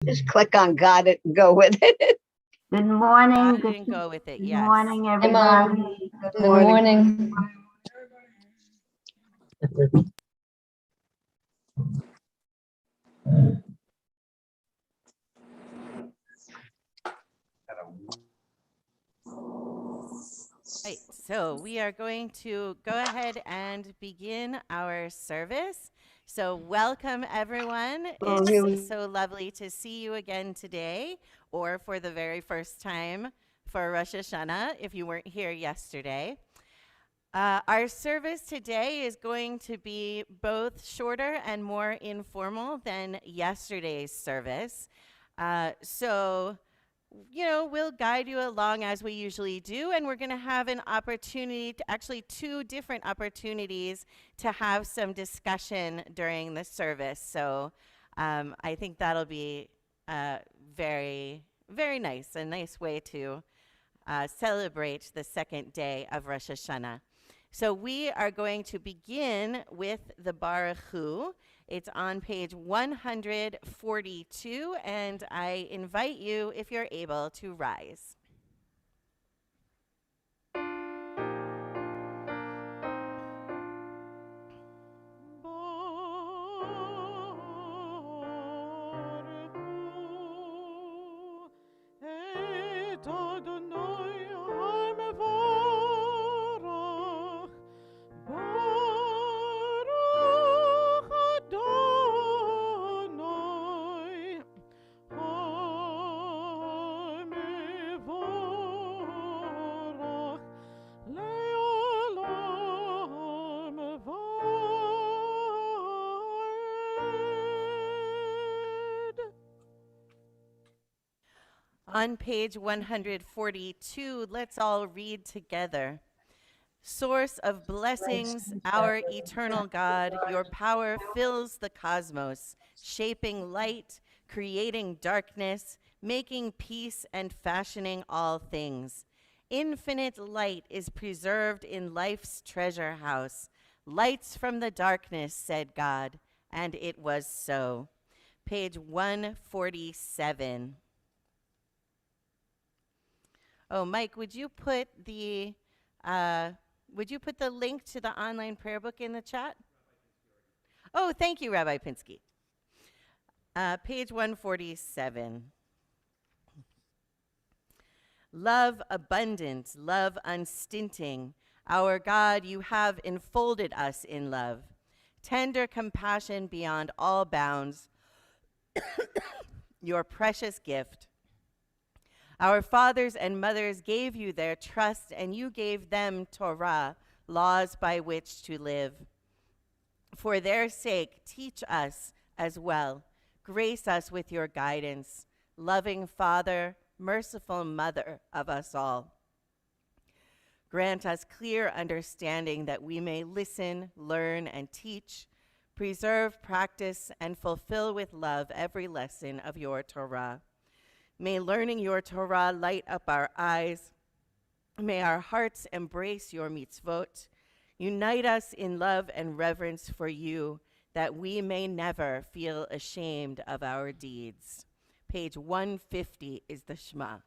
Just click on got it and go with it. Good morning. Good go with it. Good Yes. morning, Hi, everybody. Mom. Good morning. Right. So we are going to go ahead and begin our service. So welcome, everyone. Oh, here we- It's so lovely to see you again today, or for the very first time for Rosh Hashanah, if you weren't here yesterday. Our service today is going to be both shorter and more informal than yesterday's service. So, we'll guide you along as we usually do, and we're going to have an opportunity to actually two different opportunities to have some discussion during the service. So, I think that'll be very, very nice, a nice way to celebrate the second day of Rosh Hashanah. So we are going to begin with the Baruch Hu. It's on page 142, and I invite you, if you're able, to rise. On page 142, let's all read together. Source of blessings, our eternal God, your power fills the cosmos, shaping light, creating darkness, making peace, and fashioning all things. Infinite light is preserved in life's treasure house. Lights from the darkness, said God, and it was so. Page 147. Oh, Mike, would you put the link to the online prayer book in the chat? Oh, thank you, Rabbi Pinsky. Page 147. Love abundant, love unstinting. Our God, you have enfolded us in love. Tender compassion beyond all bounds. Your precious gift. Our fathers and mothers gave you their trust, and you gave them Torah, laws by which to live. For their sake, teach us as well. Grace us with your guidance, loving Father, merciful Mother of us all. Grant us clear understanding that we may listen, learn, and teach, preserve, practice, and fulfill with love every lesson of your Torah. May learning your Torah light up our eyes. May our hearts embrace your mitzvot. Unite us in love and reverence for you, that we may never feel ashamed of our deeds. Page 150 is the Shema.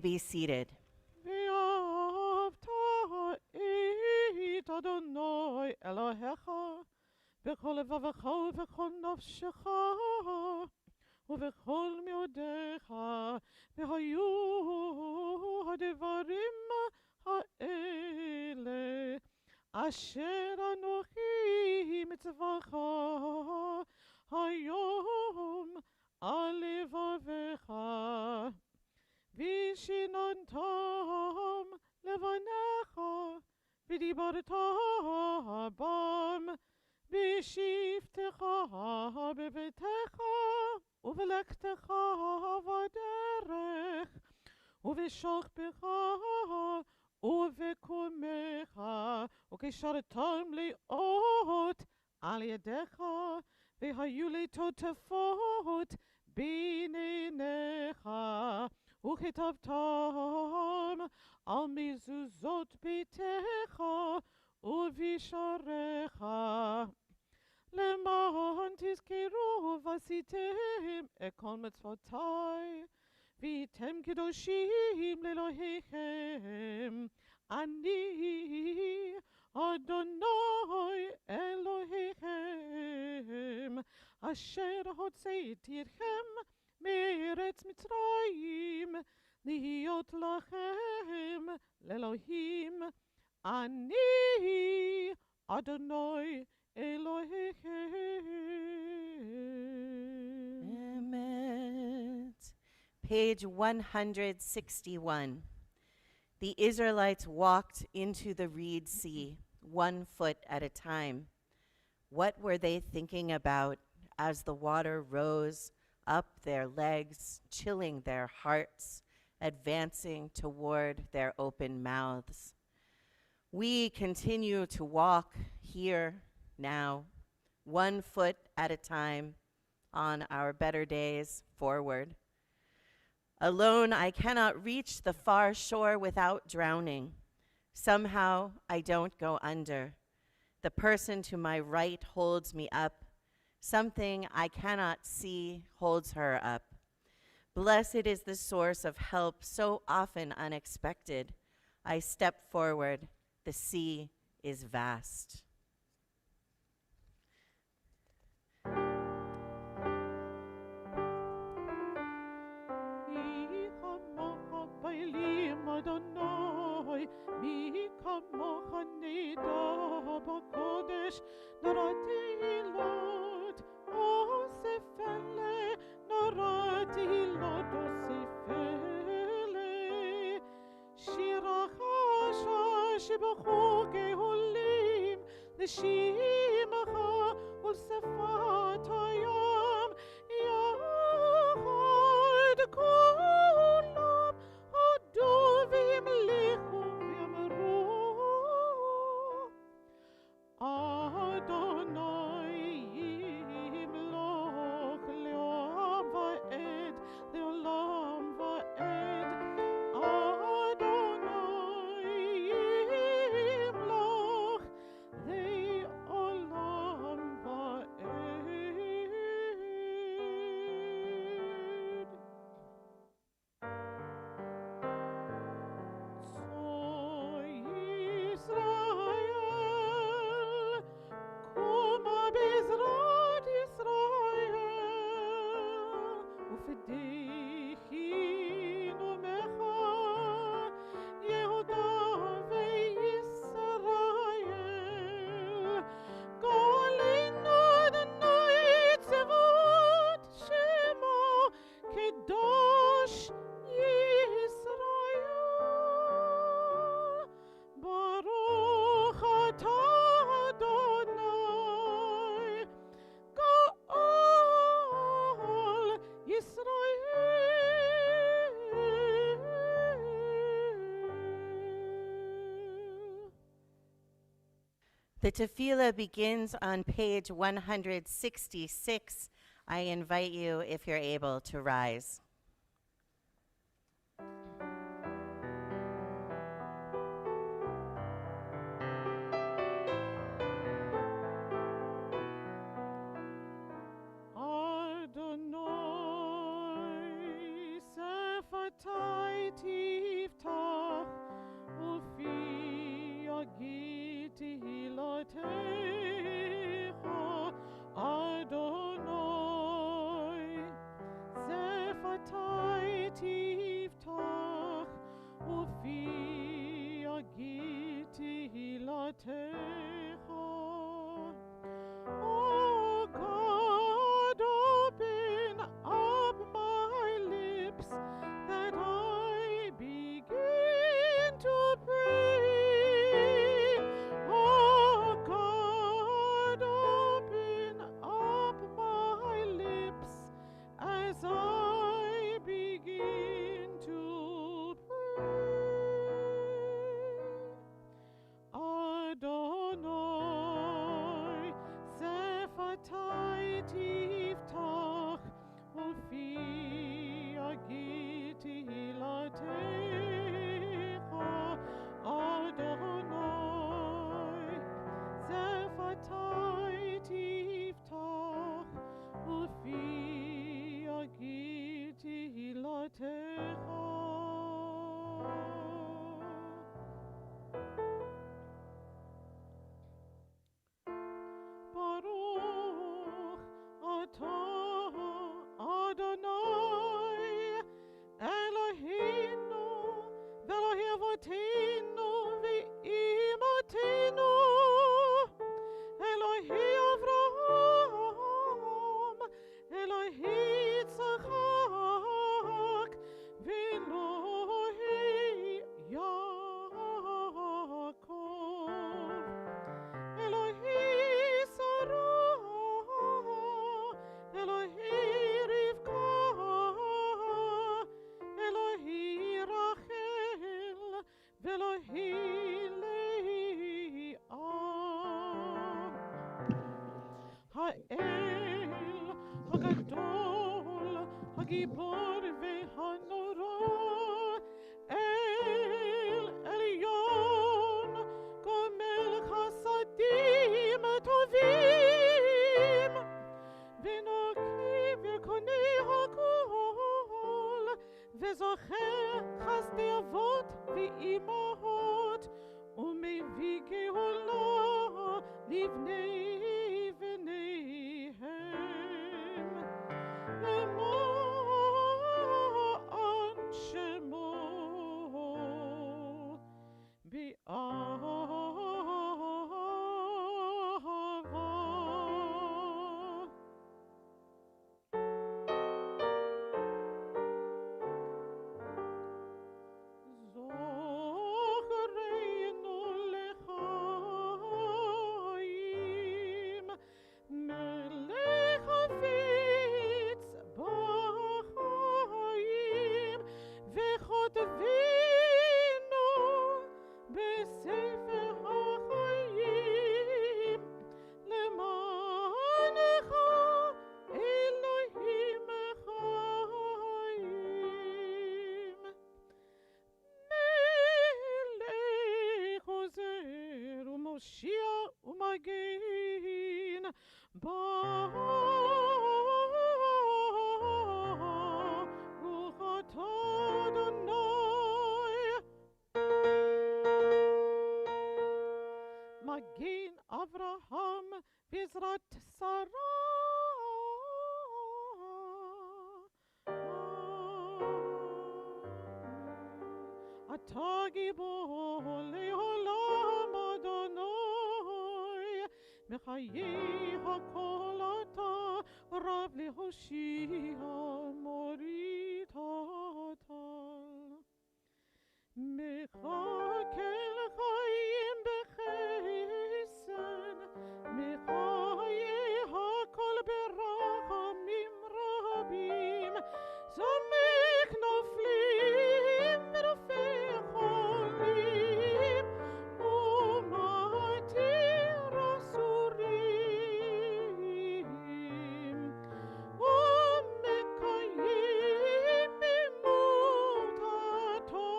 Be seated. ובכל מאודיך, והיו הדברים האלה, אשר אנוכי מצווך היום על לבבך. ודיברת בם בשבתך בביתך ובלכתך בדרך ובשוכבך ובקומך וכשרתם לאות על ידיך והיו לטוטפות בין עיניך וכתבתם על מזוזות ביתך ובשעריך למען תזכרו ועשיתם את כל מצוותי והייתם קדושים לאלוהיכם אני אדוני אלוהיכם אשר הוצאתי אתכם מארץ מצרים להיות לכם לאלוהים אני אדוני אלוהיכם. Emet. Page 161. The Israelites walked into the Reed Sea, 1 foot at a time. What were they thinking about as the water rose up their legs, chilling their hearts, advancing toward their open mouths? We continue to walk here now, 1 foot at a time, on our better days forward. Alone, I cannot reach the far shore without drowning. Somehow, I don't go under. The person to my right holds me up. Something I cannot see holds her up. Blessed is the source of help, so often unexpected. I step forward. The sea is vast. אדוני מי כמוך נידע בקודש נורא תהילות אוסף אלה נורא תהילות אוסף אלה שיר החשה שבחו גאולים לשימך ולשפת הים יחד כולם הודו והמליכו ואמרו אדוני ימלוך לעולם ועד לעולם ועד אדוני ימלוך לעולם ועד ישראל, קומה בעזרת ישראל, ופדיחין עמך, יהודה וישראל, גאלנו אדוני צבאות שמו, קדוש ישראל. ברוך אתה אדוני גאל ישראל. The tefillah begins on page 166. I invite you, if you're able, to rise. אדוני שפתי תפתח ופי יגיד תהילתך אדוני שפתי ולהילאה. האל הגדול, הגיבור והנורא, אל עליון, גומל חסדים טובים, ונקי וקונה הכל, וזוכר חסדי אבות ואימהות, ומביא גאולה לבני בניהם, למען שמו באהבה. זוכרנו לחיים, מלך חפיץ בחיים, וכותבנו בספר החיים, למענך אלוהים חיים. מלך עוזר ומושיע ומגן, ברוך אתה אדוני. מגן אברהם בעזרת שרה, אתה גיבור לעולם אדוני, בחיי הכל אתה רב להושיע, מוריד הטל. מחכה לחיים בחסד, מחיי הכל ברחמים רבים, סומך נופלים ורופא חולים, ומתיר אסורים, ומקיים במותתו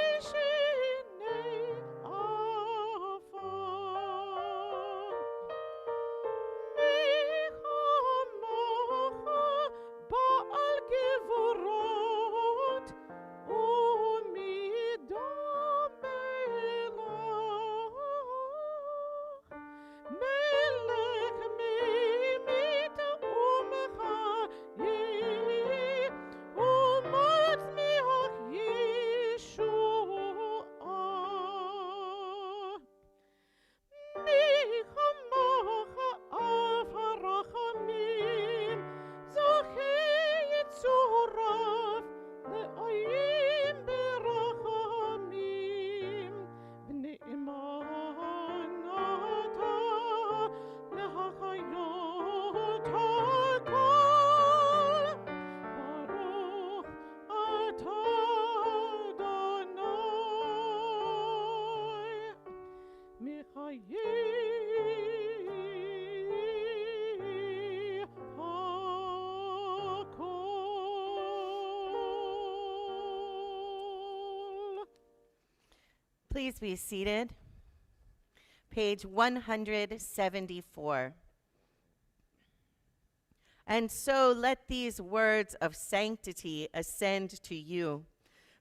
לשני עפר. בעל גבורות ומדמלך, מלך ממית ומחיה, ומצמיח ישועה. מי כמוך אב הרחמים, זוכה יצוריו נעים ברחמים, ונאמן אתה להחיות הכל. ברוך אתה אדוני, מחיי הכל. Please be seated. Page 174. And so let these words of sanctity ascend to you,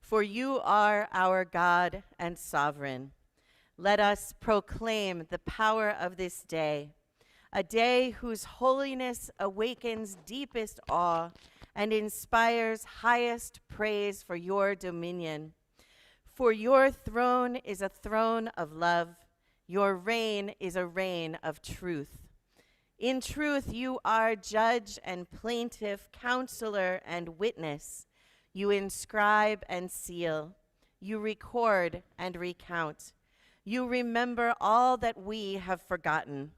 for you are our God and sovereign. Let us proclaim the power of this day, a day whose holiness awakens deepest awe and inspires highest praise for your dominion. For your throne is a throne of love, your reign is a reign of truth. In truth, you are judge and plaintiff, counselor and witness. You inscribe and seal. You record and recount. You remember all that we have forgotten.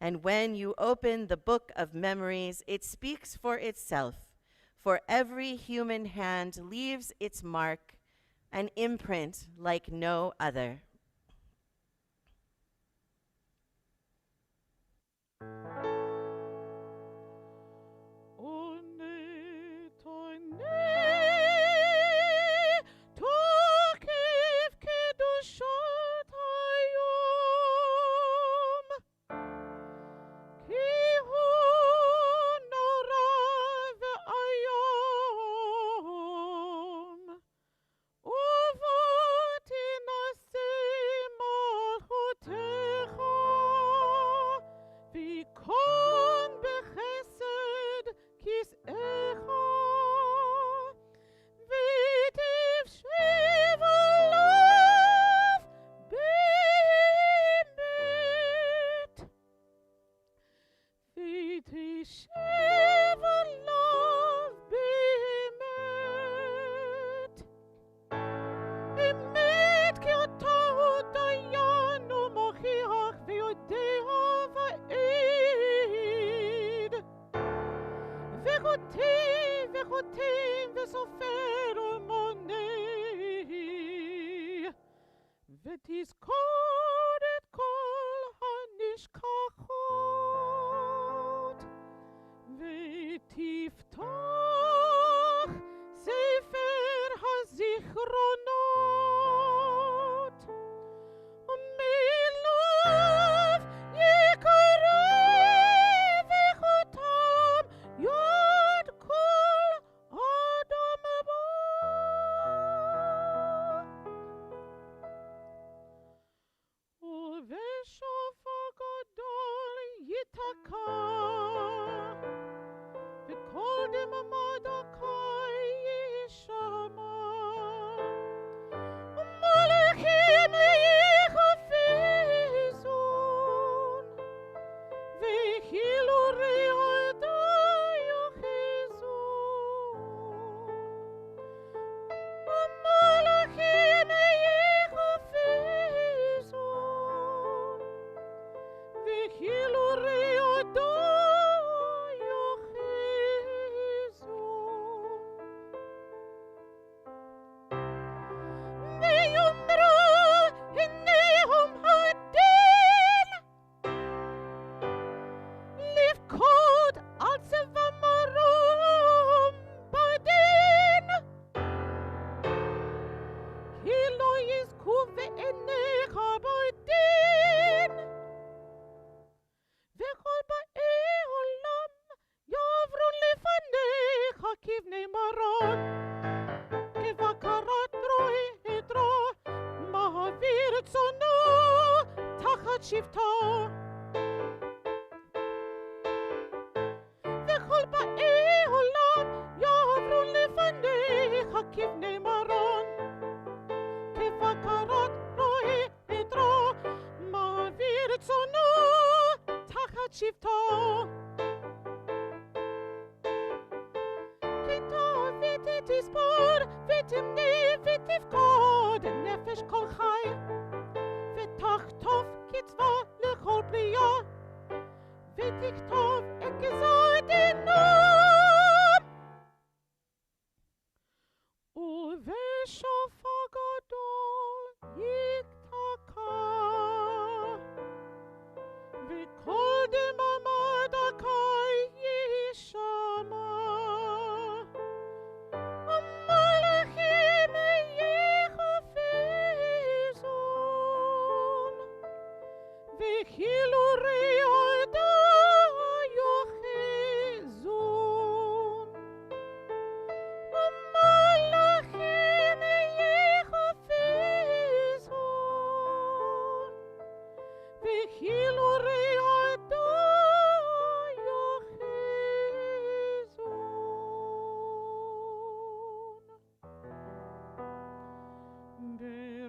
And when you open the book of memories, it speaks for itself. For every human hand leaves its mark, an imprint like no other.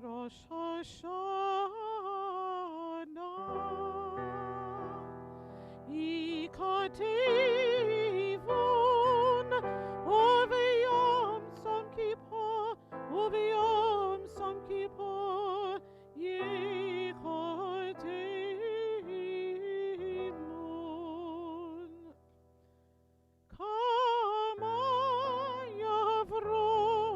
Rosh Hashanah, Ikativon, Oveyom Som Kippur, Oveyom Som Kippur, Yikativon. Kama Yavron,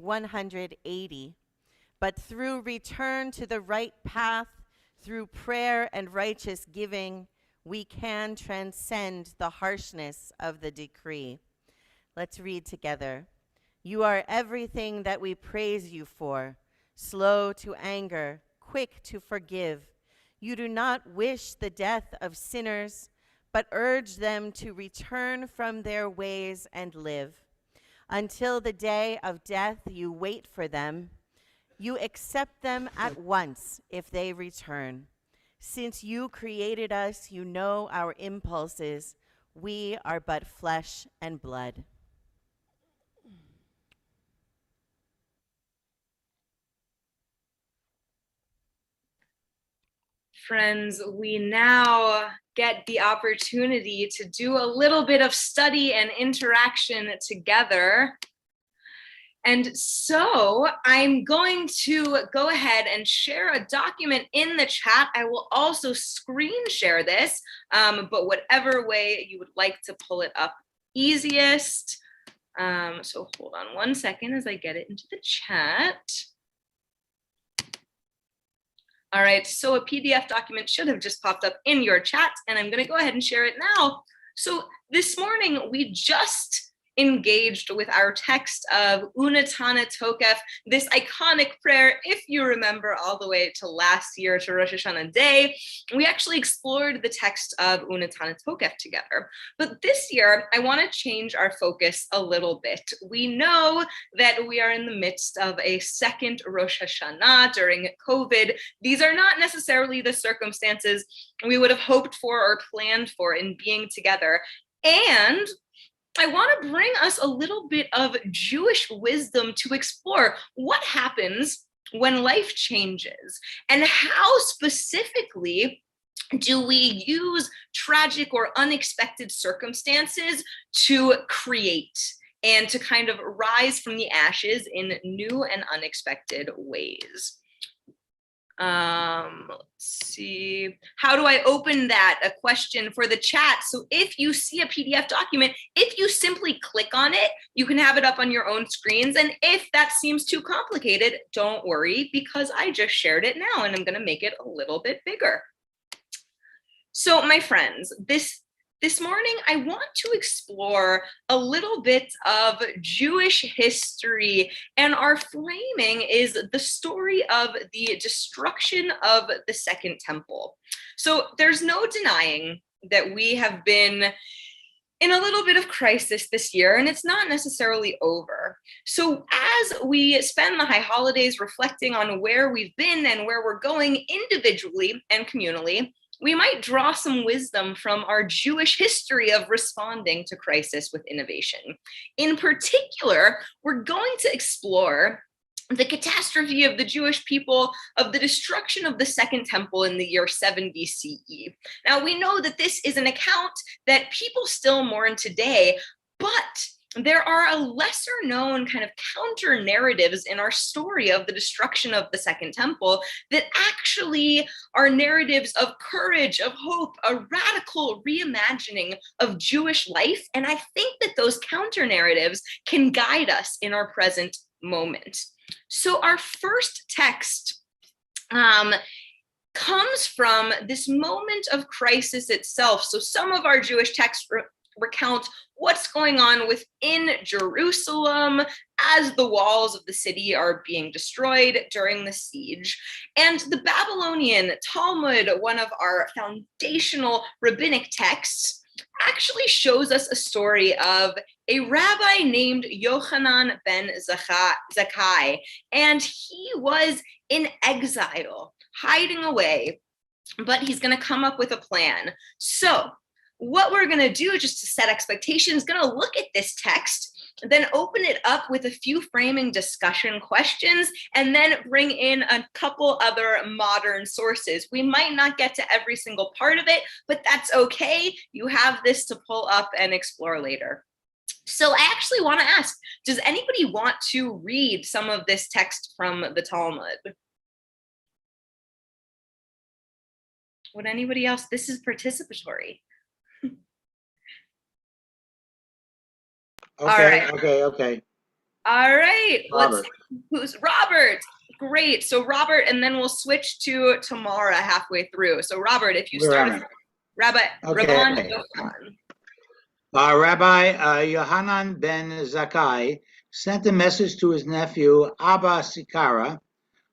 180. But through return to the right path, through prayer and righteous giving, we can transcend the harshness of the decree. Let's read together. You are everything that we praise you for, slow to anger, quick to forgive. You do not wish the death of sinners, but urge them to return from their ways and live. Until the day of death, you wait for them. You accept them at once if they return. Since you created us, you know our impulses. We are but flesh and blood. Friends, we now get the opportunity to do a little bit of study and interaction together. And so I'm going to go ahead and share a document in the chat. I will also screen share this, but whatever way you would like to pull it up easiest. So hold on one second as I get it into the chat. All right, so a PDF document should have just popped up in your chat, and I'm gonna go ahead and share it now. So this morning, we just engaged with our text of Unatana Tokef, this iconic prayer. If you remember all the way to last year to Rosh Hashanah day, we actually explored the text of Unatana Tokef together. But this year, I want to change our focus a little bit. We know that we are in the midst of a second Rosh Hashanah during COVID. These are not necessarily the circumstances we would have hoped for or planned for in being together. And I want to bring us a little bit of Jewish wisdom to explore what happens when life changes and how specifically do we use tragic or unexpected circumstances to create and to kind of rise from the ashes in new and unexpected ways. Let's see. How do I open that? A question for the chat. So if you see a PDF document, if you simply click on it, you can have it up on your own screens. And if that seems too complicated, don't worry, because I just shared it now and I'm going to make it a little bit bigger. So my friends, this morning, I want to explore a little bit of Jewish history, and our framing is the story of the destruction of the Second Temple. So there's no denying that we have been in a little bit of crisis this year, and it's not necessarily over. So as we spend the high holidays reflecting on where we've been and where we're going individually and communally, we might draw some wisdom from our Jewish history of responding to crisis with innovation. In particular, we're going to explore the catastrophe of the Jewish people, of the destruction of the Second Temple in the year 70 CE. Now, we know that this is an account that people still mourn today, but there are a lesser known kind of counter narratives in our story of the destruction of the Second Temple that actually are narratives of courage, of hope, a radical reimagining of Jewish life. And I think that those counter narratives can guide us in our present moment. So our first text comes from this moment of crisis itself. So some of our Jewish texts recount what's going on within Jerusalem as the walls of the city are being destroyed during the siege. And the Babylonian Talmud, one of our foundational rabbinic texts, actually shows us a story of a rabbi named Yochanan ben Zakkai, and he was in exile, hiding away, but he's going to come up with a plan. So what we're going to do, just to set expectations, going to look at this text, then open it up with a few framing discussion questions, and then bring in a couple other modern sources. We might not get to every single part of it, but that's okay. You have this to pull up and explore later. So I actually want to ask, does anybody want to read some of this text from the Talmud? Would anybody else? This is participatory. Okay, All right. okay. All right. Robert. Who's Robert? Great. So Robert, and then we'll switch to Tamara halfway through. So Robert, if you Where start, am I? Rabbi Okay. Rabban Yochanan. Rabbi Yohanan ben Zakkai sent a message to his nephew Abba Sikara,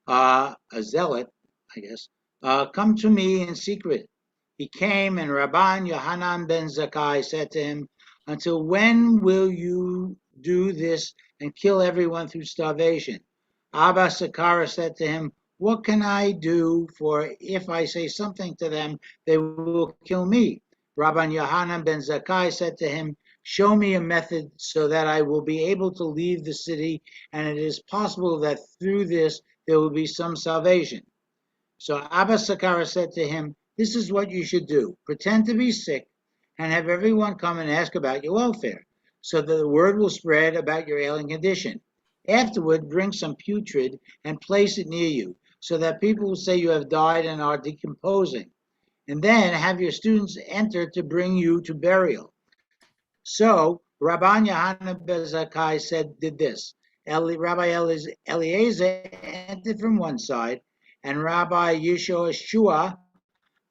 a zealot, I guess, come to me in secret. He came, and Rabban Yohanan ben Zakkai said to him, until when will you do this and kill everyone through starvation? Abba Sikara said to him, what can I do? For if I say something to them, they will kill me. Rabban Yohanan ben Zakkai said to him, show me a method so that I will be able to leave the city, and it is possible that through this there will be some salvation. So Abba Sakara said to him, this is what you should do. Pretend to be sick and have everyone come and ask about your welfare, so that the word will spread about your ailing condition. Afterward, bring some putrid and place it near you, so that people will say you have died and are decomposing. And then have your students enter to bring you to burial. So Rabban Yohanan ben Zakkai did this. Rabbi Eliezer entered from one side, and Rabbi Yeshua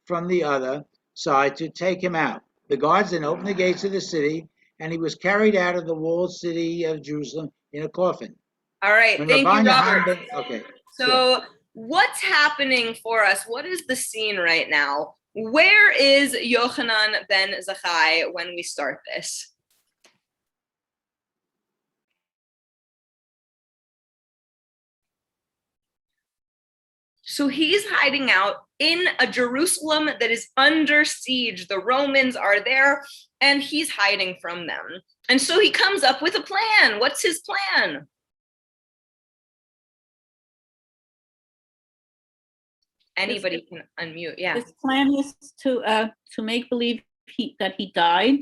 from the other side to take him out. The guards then opened the gates of the city, and he was carried out of the walled city of Jerusalem in a coffin. All right. When Thank you, Rabban Robert. Okay. So what's happening for us? What is the scene right now? Where is Yochanan ben Zakkai when we start this? So he's hiding out in a Jerusalem that is under siege. The Romans are there, and he's hiding from them. And so he comes up with a plan. What's his plan? Anybody can unmute. Yeah. His plan is to make believe that he died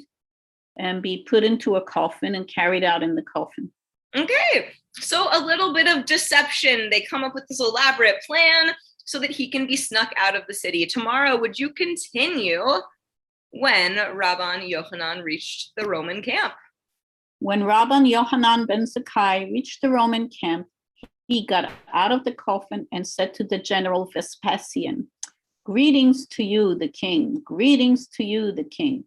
and be put into a coffin and carried out in the coffin. Okay, so a little bit of deception. They come up with this elaborate plan so that he can be snuck out of the city. Tamara, would you continue when Rabban Yochanan reached the Roman camp? When Rabban Yohanan ben Zakkai reached the Roman camp, he got out of the coffin and said to the general Vespasian, greetings to you, the king. Greetings to you, the king.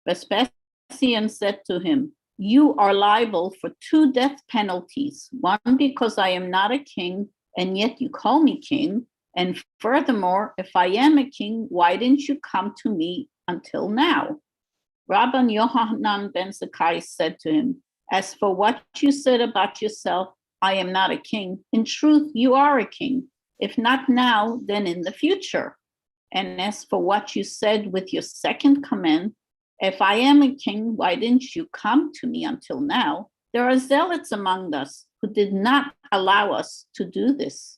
Vespasian said to him, you are liable for 2 death penalties, one because I am not a king, and yet you call me king. And furthermore, if I am a king, why didn't you come to me until now? Rabban Yohanan ben Zakkai said to him, as for what you said about yourself, I am not a king. In truth, you are a king. If not now, then in the future. And as for what you said with your second command, if I am a king, why didn't you come to me until now? There are zealots among us who did not allow us to do this.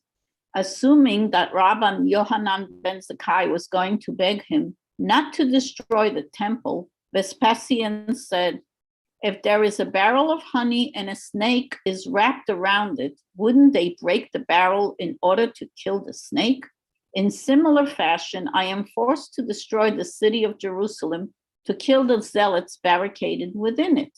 Assuming that Rabban Yohanan ben Zakkai was going to beg him not to destroy the temple, Vespasian said, if there is a barrel of honey and a snake is wrapped around it, wouldn't they break the barrel in order to kill the snake? In similar fashion, I am forced to destroy the city of Jerusalem to kill the zealots barricaded within it.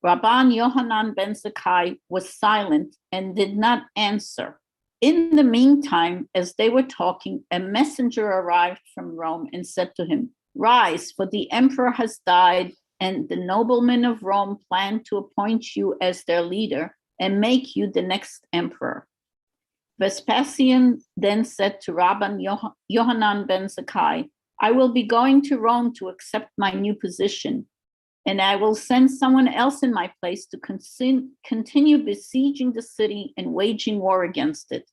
Rabban Yohanan ben Zakkai was silent and did not answer. In the meantime, as they were talking, a messenger arrived from Rome and said to him, rise, for the emperor has died, and the noblemen of Rome plan to appoint you as their leader and make you the next emperor. Vespasian then said to Rabban Yohanan ben Zakkai, I will be going to Rome to accept my new position, and I will send someone else in my place to continue besieging the city and waging war against it.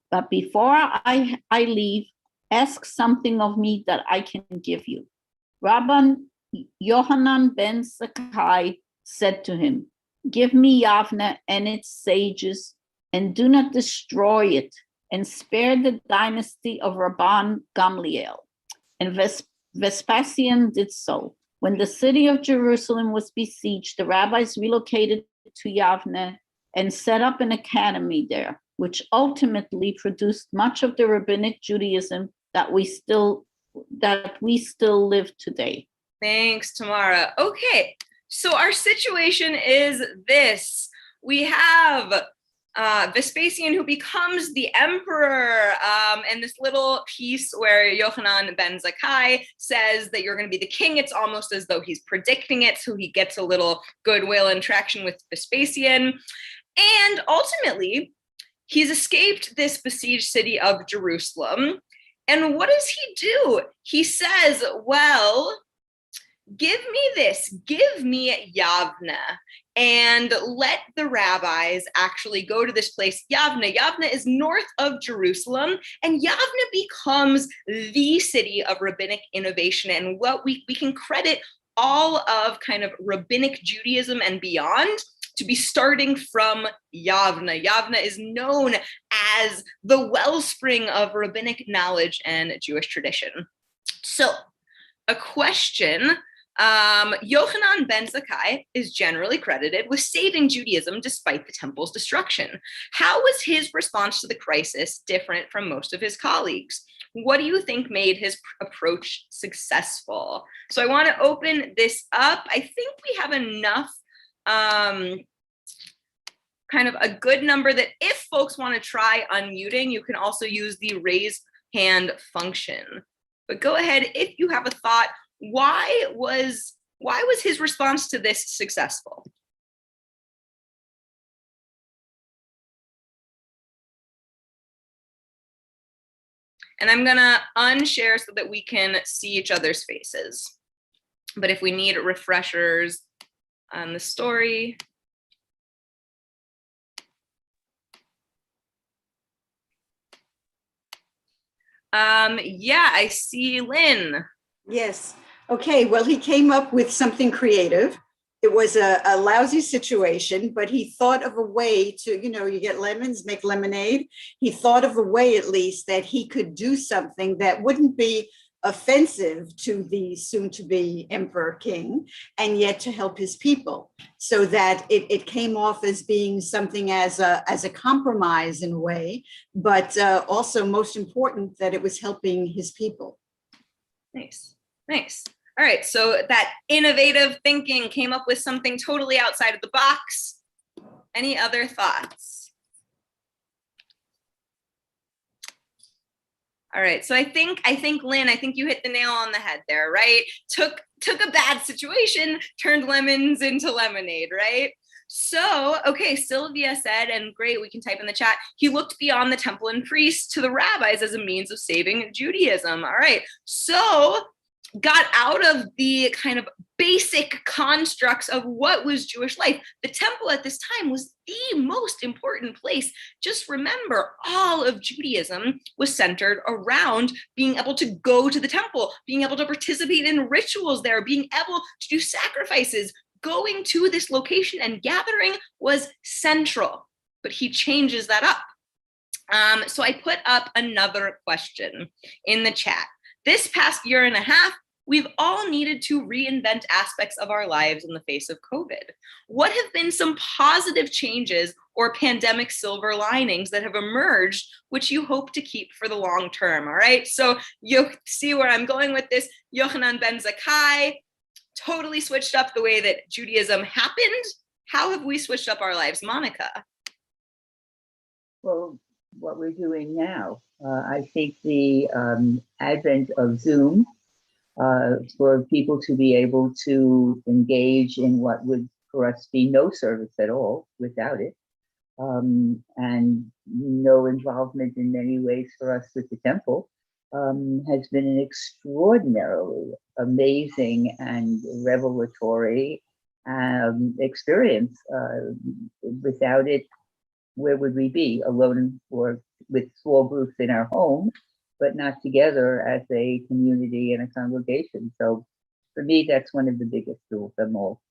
But before I leave, ask something of me that I can give you. Rabban Yohanan ben Zakkai said to him, give me Yavne and its sages, and do not destroy it, and spare the dynasty of Rabban Gamliel. And Vespasian did so. When the city of Jerusalem was besieged, the rabbis relocated to Yavne and set up an academy there, which ultimately produced much of the rabbinic Judaism that we still live today. Thanks, Tamara. Okay, so our situation is this. We have Vespasian, who becomes the emperor, and this little piece where Yochanan ben Zakkai says that you're going to be the king. It's almost as though he's predicting it, so he gets a little goodwill and traction with Vespasian. And ultimately, he's escaped this besieged city of Jerusalem. And what does he do? He says, well, give me this, give me Yavne, and let the rabbis actually go to this place, Yavne. Yavne is north of Jerusalem, and Yavne becomes the city of rabbinic innovation, and what we can credit all of kind of rabbinic Judaism and beyond to be starting from Yavne. Yavne is known as the wellspring of rabbinic knowledge and Jewish tradition. So, a question. Yochanan ben Zakkai is generally credited with saving Judaism despite the temple's destruction. How was his response to the crisis different from most of his colleagues? What do you think made his approach successful? So I want to open this up. I think we have enough, kind of a good number that if folks want to try unmuting, you can also use the raise hand function. But go ahead if you have a thought. Why was his response to this successful? And I'm gonna unshare so that we can see each other's faces. But if we need refreshers on the story. Yeah, I see Lynn. Yes. Okay. Well, he came up with something creative. It was a lousy situation, but he thought of a way to, you get lemons, make lemonade. He thought of a way, at least, that he could do something that wouldn't be offensive to the soon-to-be emperor king, and yet to help his people, so that it came off as being something as a compromise in a way, but also most important that it was helping his people. Nice. Nice. All right. So that innovative thinking came up with something totally outside of the box. Any other thoughts? All right. So I think Lynn, I think you hit the nail on the head there, right? Took a bad situation, turned lemons into lemonade, right? So, okay, Sylvia said, and great, we can type in the chat, he looked beyond the temple and priests to the rabbis as a means of saving Judaism. All right. So got out of the kind of basic constructs of what was Jewish life. The temple at this time was the most important place. Just remember, all of Judaism was centered around being able to go to the temple, being able to participate in rituals there, being able to do sacrifices. Going to this location and gathering was central, but he changes that up. So I put up another question in the chat. This past year and a half, we've all needed to reinvent aspects of our lives in the face of COVID. What have been some positive changes or pandemic silver linings that have emerged, which you hope to keep for the long term? All right, so you see where I'm going with this. Yochanan ben Zakkai totally switched up the way that Judaism happened. How have we switched up our lives, Monica? Well, what we're doing now. I think the advent of Zoom for people to be able to engage in what would for us be no service at all without it, and no involvement in many ways for us with the temple, has been an extraordinarily amazing and revelatory experience. Without it, where would we be? Alone or with small groups in our home, but not together as a community and a congregation. So for me, that's one of the biggest tools of them all.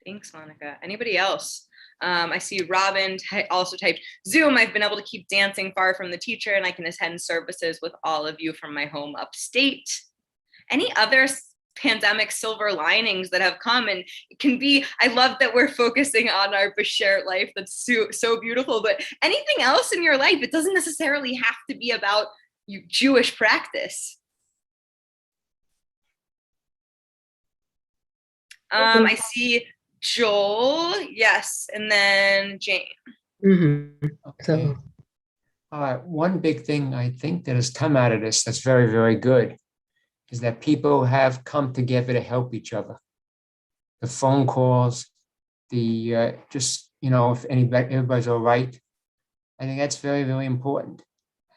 Thanks, Monica. Anybody else? I see Robin also typed, Zoom, I've been able to keep dancing far from the teacher and I can attend services with all of you from my home upstate. Any other pandemic silver linings that have come? And it can be, I love that we're focusing on our Bashert life. That's so beautiful, but anything else in your life, it doesn't necessarily have to be about Jewish practice. I see Joel, yes, and then Jane. Okay. One big thing I think that has come out of this that's very, very good is that people have come together to help each other. The phone calls, the just, if everybody's all right. I think that's very, very important.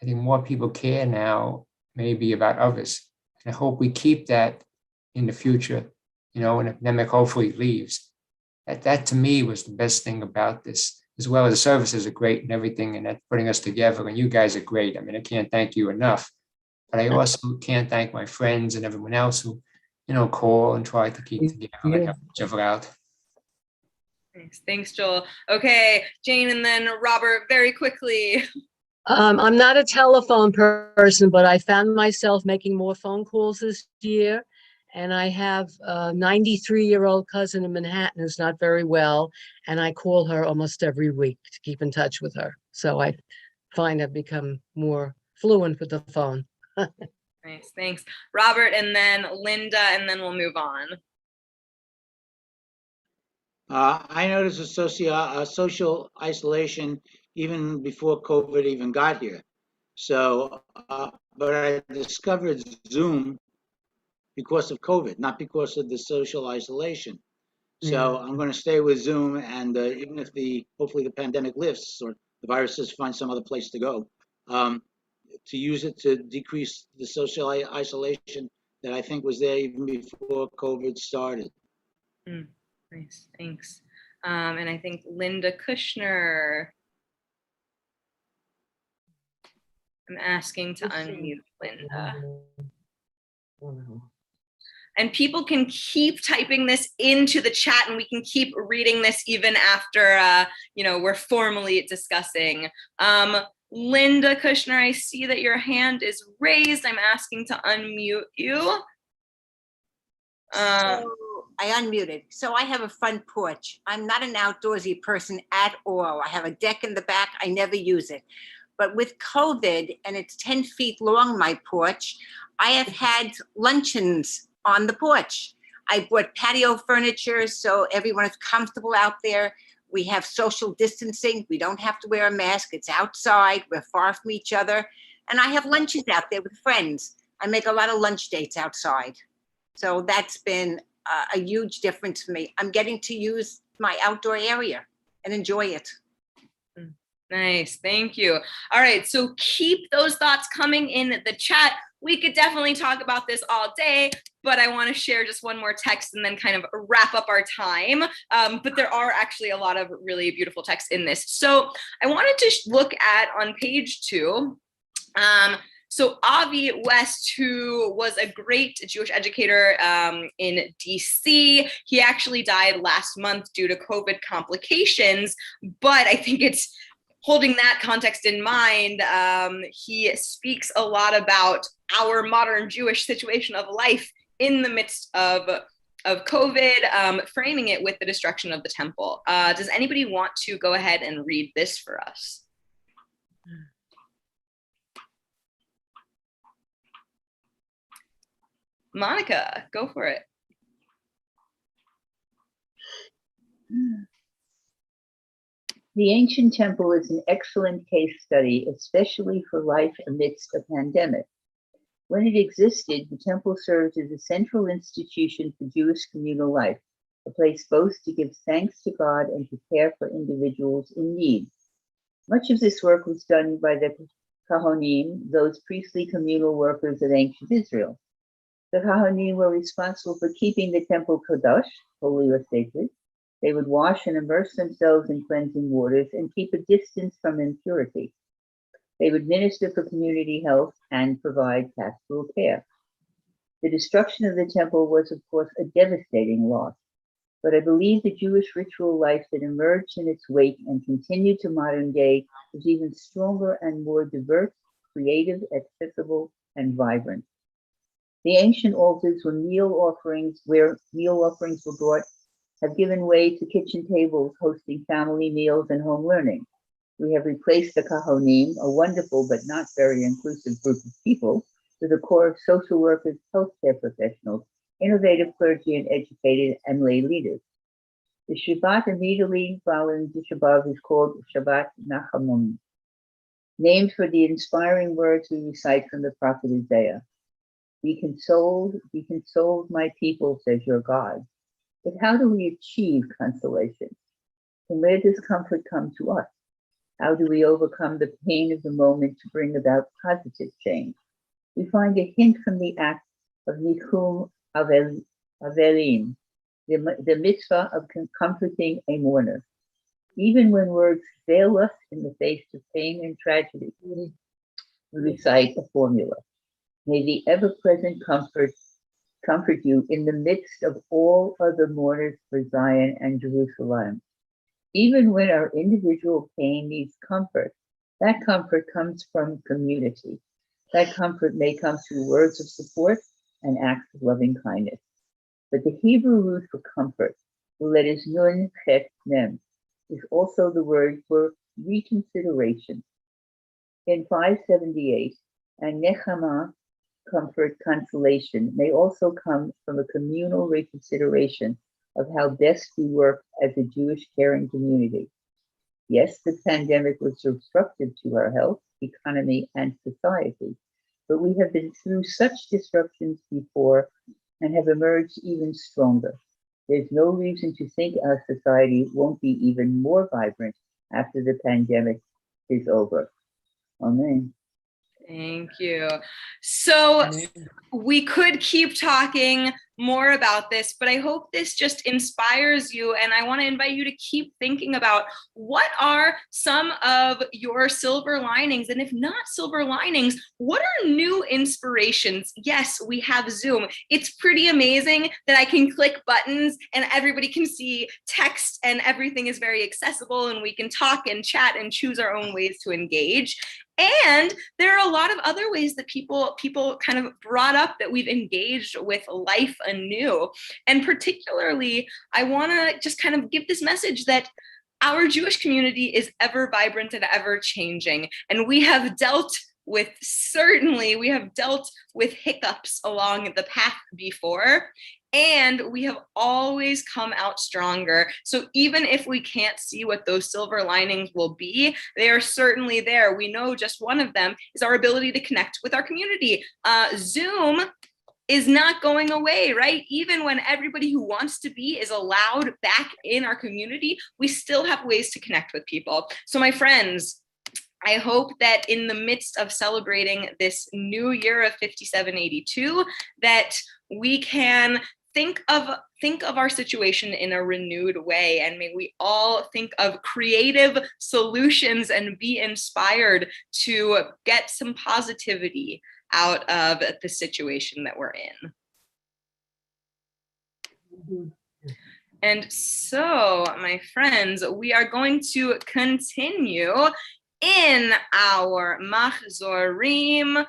I think more people care now, maybe about others. And I hope we keep that in the future, when the pandemic hopefully leaves. That to me was the best thing about this, as well as the services are great and everything, and that's putting us together. And you guys are great. I mean, I can't thank you enough. But I also can't thank my friends and everyone else who, call and try to keep together, like help each other out. Thanks, Joel. Okay, Jane, and then Robert, very quickly. I'm not a telephone person, but I found myself making more phone calls this year. And I have a 93-year-old cousin in Manhattan who's not very well. And I call her almost every week to keep in touch with her. So I find I've become more fluent with the phone. Nice, thanks. Robert, and then Linda, and then we'll move on. I noticed a social isolation even before COVID even got here. So, but I discovered Zoom because of COVID, not because of the social isolation. So I'm going to stay with Zoom, and even if hopefully the pandemic lifts or the viruses find some other place to go, to use it to decrease the social isolation that I think was there even before COVID started. Nice, thanks. And I think Linda Kushner. I'm asking to unmute Linda. And people can keep typing this into the chat, and we can keep reading this even after, we're formally discussing. Linda Kushner, I see that your hand is raised. I'm asking to unmute you. So I unmuted. So I have a front porch. I'm not an outdoorsy person at all. I have a deck in the back. I never use it. But with COVID, and it's 10 feet long, my porch, I have had luncheons on the porch. I bought patio furniture so everyone is comfortable out there. We have social distancing. We don't have to wear a mask. It's outside. We're far from each other. And I have lunches out there with friends. I make a lot of lunch dates outside. So that's been a huge difference for me. I'm getting to use my outdoor area and enjoy it. Nice, thank you. All right, so keep those thoughts coming in the chat. We could definitely talk about this all day, but I want to share just one more text and then kind of wrap up our time. But there are actually a lot of really beautiful texts in this. So I wanted to look at on page 2. So Avi West, who was a great Jewish educator in DC, he actually died last month due to COVID complications, but I think it's holding that context in mind, he speaks a lot about our modern Jewish situation of life in the midst of COVID, framing it with the destruction of the temple. Does anybody want to go ahead and read this for us? Monica, go for it. The ancient temple is an excellent case study, especially for life amidst a pandemic. When it existed, the temple served as a central institution for Jewish communal life, a place both to give thanks to God and to care for individuals in need. Much of this work was done by the Kahonim, those priestly communal workers of ancient Israel. The Kahonim were responsible for keeping the temple Kodesh, holy or sacred. They would wash and immerse themselves in cleansing waters and keep a distance from impurity. They would minister for community health and provide pastoral care. The destruction of the temple was, of course, a devastating loss, but I believe the Jewish ritual life that emerged in its wake and continued to modern day is even stronger and more diverse, creative, accessible, and vibrant. The ancient altars where meal offerings were brought have given way to kitchen tables hosting family meals and home learning. We have replaced the Kahonim, a wonderful but not very inclusive group of people, with a core of social workers, healthcare professionals, innovative clergy, and educated and lay leaders. The Shabbat immediately following Tisha B'Av is called Shabbat Nachamun, named for the inspiring words we recite from the prophet Isaiah. Be consoled, my people, says your God. But how do we achieve consolation? From where does comfort come to us? How do we overcome the pain of the moment to bring about positive change? We find a hint from the act of Nichum Avelim, the mitzvah of comforting a mourner. Even when words fail us in the face of pain and tragedy, we recite a formula. May the ever-present comfort you in the midst of all other mourners for Zion and Jerusalem. Even when our individual pain needs comfort, that comfort comes from community. That comfort may come through words of support and acts of loving kindness. But the Hebrew root for comfort, the letters nun, chet, mem, is also the word for reconsideration. In 578, and nechama, comfort, consolation, may also come from a communal reconsideration of how best we work as a Jewish caring community. Yes, the pandemic was disruptive to our health, economy, and society, but we have been through such disruptions before and have emerged even stronger. There's no reason to think our society won't be even more vibrant after the pandemic is over. Amen. Thank you. So we could keep talking more about this, but I hope this just inspires you. And I want to invite you to keep thinking about what are some of your silver linings? And if not silver linings, what are new inspirations? Yes, we have Zoom. It's pretty amazing that I can click buttons and everybody can see text and everything is very accessible and we can talk and chat and choose our own ways to engage. And there are a lot of other ways that people kind of brought up that we've engaged with life anew. And particularly, I want to just kind of give this message that our Jewish community is ever vibrant and ever changing. And we have dealt with hiccups along the path before. And we have always come out stronger. So even if we can't see what those silver linings will be, they are certainly there. We know just one of them is our ability to connect with our community. Zoom is not going away, right? Even when everybody who wants to be is allowed back in our community, we still have ways to connect with people. So my friends, I hope that in the midst of celebrating this new year of 5782, that we can think of our situation in a renewed way, and may we all think of creative solutions and be inspired to get some positivity out of the situation that we're in. And so, my friends, we are going to continue in our Machzorim,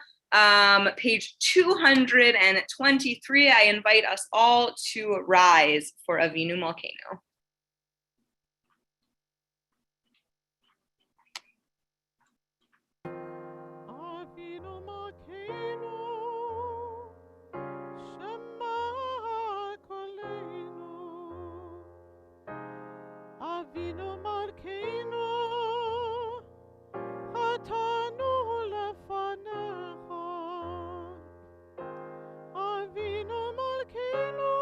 page 223. I invite us all to rise for Avinu Malkeinu. Avinu Malkeinu, Shema Koleinu. Avinu Malkeinu, Atanu lefanecha. Avinu Malkeinu,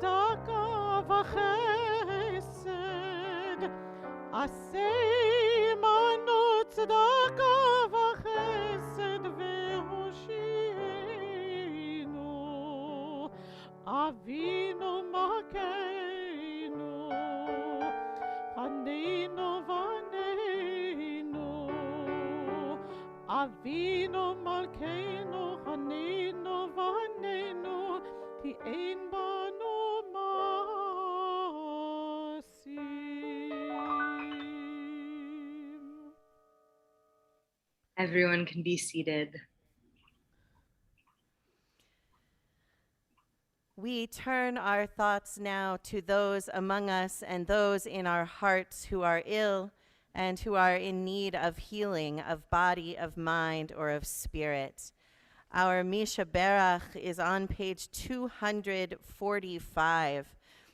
צדקה וחסד, עשה עמנו צדקה וחסד והושיענו, אבינו מלכנו, חננו בנינו, אבינו מלכנו, חננו בנינו, כי אין בנו מעשים. Everyone can be seated. We turn our thoughts now to those among us and those in our hearts who are ill and who are in need of healing of body, of mind, or of spirit. Our Misha Berach is on page 245,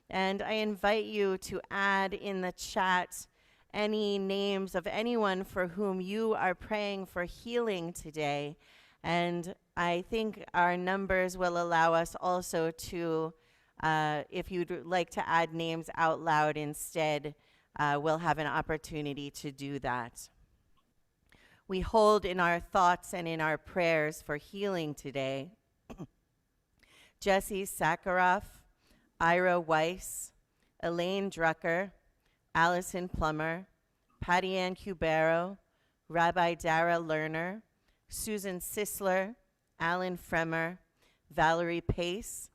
and I invite you to add in the chat any names of anyone for whom you are praying for healing today. And I think our numbers will allow us also to, if you'd like to add names out loud instead, we'll have an opportunity to do that. We hold in our thoughts and in our prayers for healing today Jesse Sakharov, Ira Weiss, Elaine Drucker, Allison Plummer, Patty Ann Cubero, Rabbi Dara Lerner, Susan Sisler, Alan Fremer, Valerie Pace,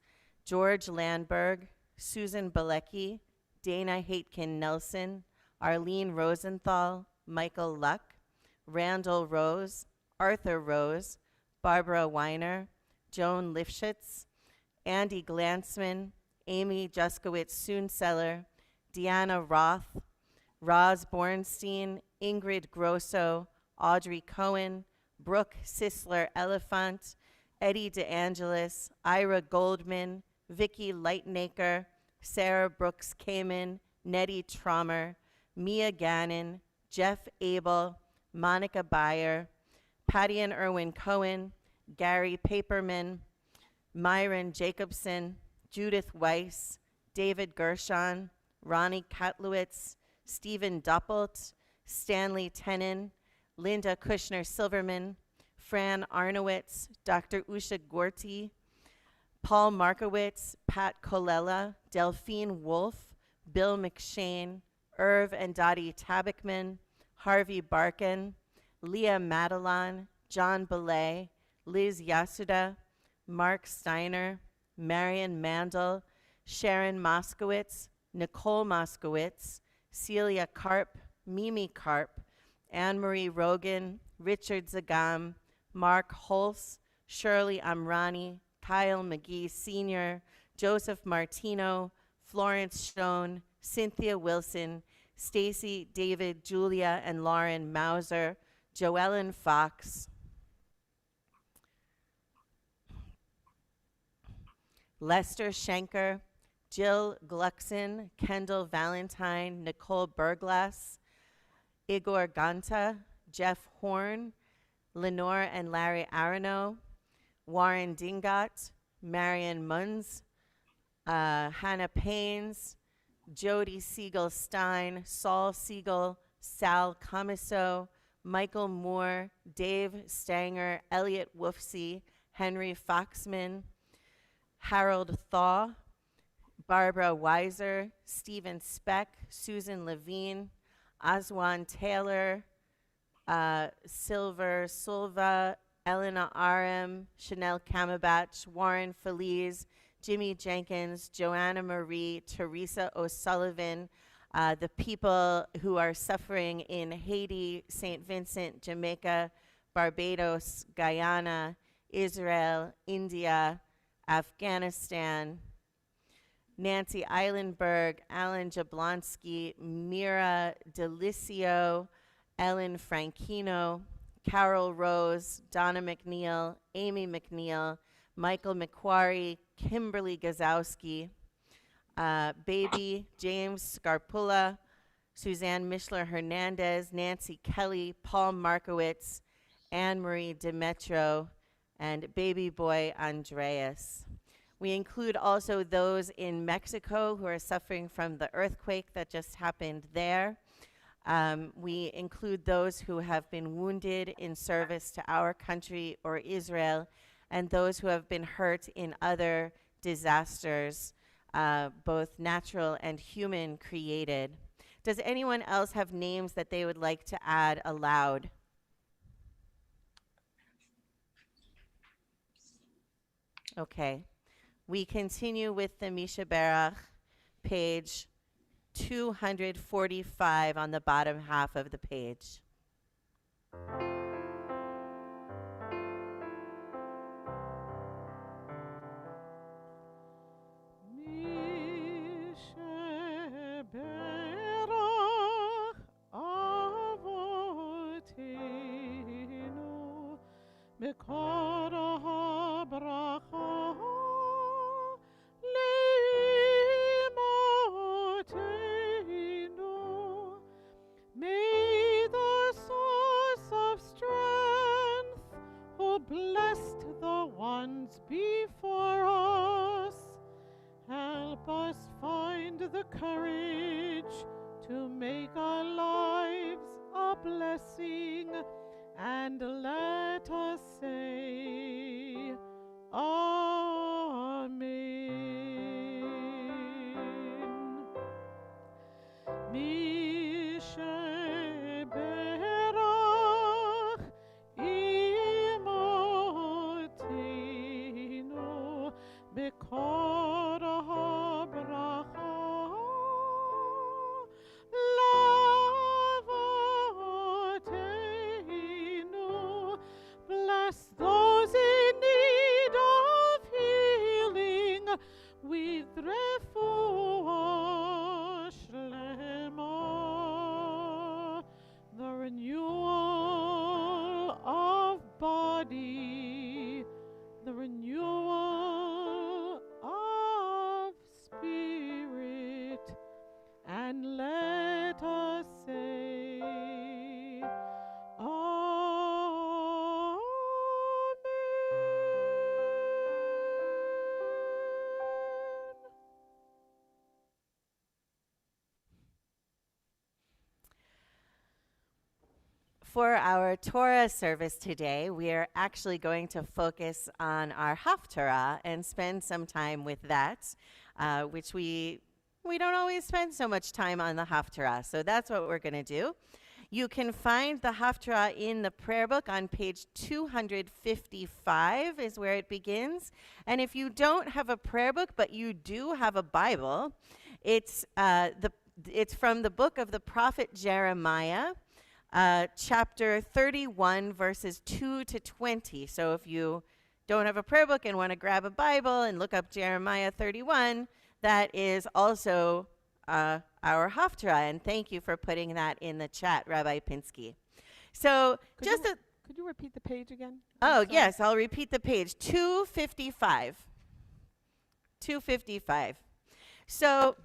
George Landberg, Susan Balecki, Dana Haitkin Nelson, Arlene Rosenthal, Michael Luck, Randall Rose, Arthur Rose, Barbara Weiner, Joan Lifshitz, Andy Glansman, Amy Juskowitz Soonseller, Deanna Roth, Roz Bornstein, Ingrid Grosso, Audrey Cohen, Brooke Sisler Elephant, Eddie DeAngelis, Ira Goldman, Vicky Lightnaker, Sarah Brooks Kamen, Nettie Trommer, Mia Gannon, Jeff Abel, Monica Bayer, Patty and Erwin Cohen, Gary Paperman, Myron Jacobson, Judith Weiss, David Gershon, Ronnie Katlowitz, Stephen Doppelt, Stanley Tenon, Linda Kushner-Silverman, Fran Arnowitz, Dr. Usha Gorty, Paul Markowitz, Pat Colella, Delphine Wolf, Bill McShane, Irv and Dottie Tabachman, Harvey Barkin, Leah Madelon, John Belay, Liz Yasuda, Mark Steiner, Marion Mandel, Sharon Moskowitz, Nicole Moskowitz, Celia Karp, Mimi Karp, Anne-Marie Rogan, Richard Zagam, Mark Holz, Shirley Amrani, Kyle McGee Sr., Joseph Martino, Florence Schoen, Cynthia Wilson, Stacy, David, Julia, and Lauren Mauser, Joellen Fox, Lester Schenker, Jill Gluckson, Kendall Valentine, Nicole Berglass, Igor Ganta, Jeff Horn, Lenore and Larry Arano, Warren Dingot, Marion Munz, Hannah Paines, Jody Siegel Stein, Saul Siegel, Sal Comiso, Michael Moore, Dave Stanger, Elliot Woofsey, Henry Foxman, Harold Thaw, Barbara Weiser, Stephen Speck, Susan Levine, Aswan Taylor, Silver Silva, Elena Aram, Chanel Kamabach, Warren Feliz, Jimmy Jenkins, Joanna Marie, Teresa O'Sullivan, the people who are suffering in Haiti, St. Vincent, Jamaica, Barbados, Guyana, Israel, India, Afghanistan, Nancy Eilenberg, Alan Jablonski, Mira Delicio, Ellen Franchino, Carol Rose, Donna McNeil, Amy McNeil, Michael McQuarrie, Kimberly Gazowski, Baby, James Scarpula, Suzanne Mishler Hernandez, Nancy Kelly, Paul Markowitz, Anne Marie Demetro, and baby boy Andreas. We include also those in Mexico who are suffering from the earthquake that just happened there. We include those who have been wounded in service to our country or Israel, and those who have been hurt in other disasters, both natural and human created. Does anyone else have names that they would like to add aloud? Okay. We continue with the Misha Berach, page 245 on the bottom half of the page. May the source of strength, who blessed the ones before us, help us find the courage to make our lives a blessing, and let us say, Amen. Mishe Berach Imotenu Bekor HaBracha Lavotenu. Bless those in need of healing with refuah shlema, the renewal of body, the renewal of spirit, and let us say, For our Torah service today, we are actually going to focus on our Haftarah and spend some time with that, which we don't always spend so much time on the Haftarah. So that's what we're going to do. You can find the Haftarah in the prayer book on page 255 is where it begins. And if you don't have a prayer book, but you do have a Bible, it's from the book of the prophet Jeremiah, chapter 31, verses 2 to 20. So if you don't have a prayer book and want to grab a Bible and look up Jeremiah 31, that is also our Haftarah. And thank you for putting that in the chat, Rabbi Pinsky. So could you repeat the page again? Oh, yes, I'll repeat the page. 255. 255. So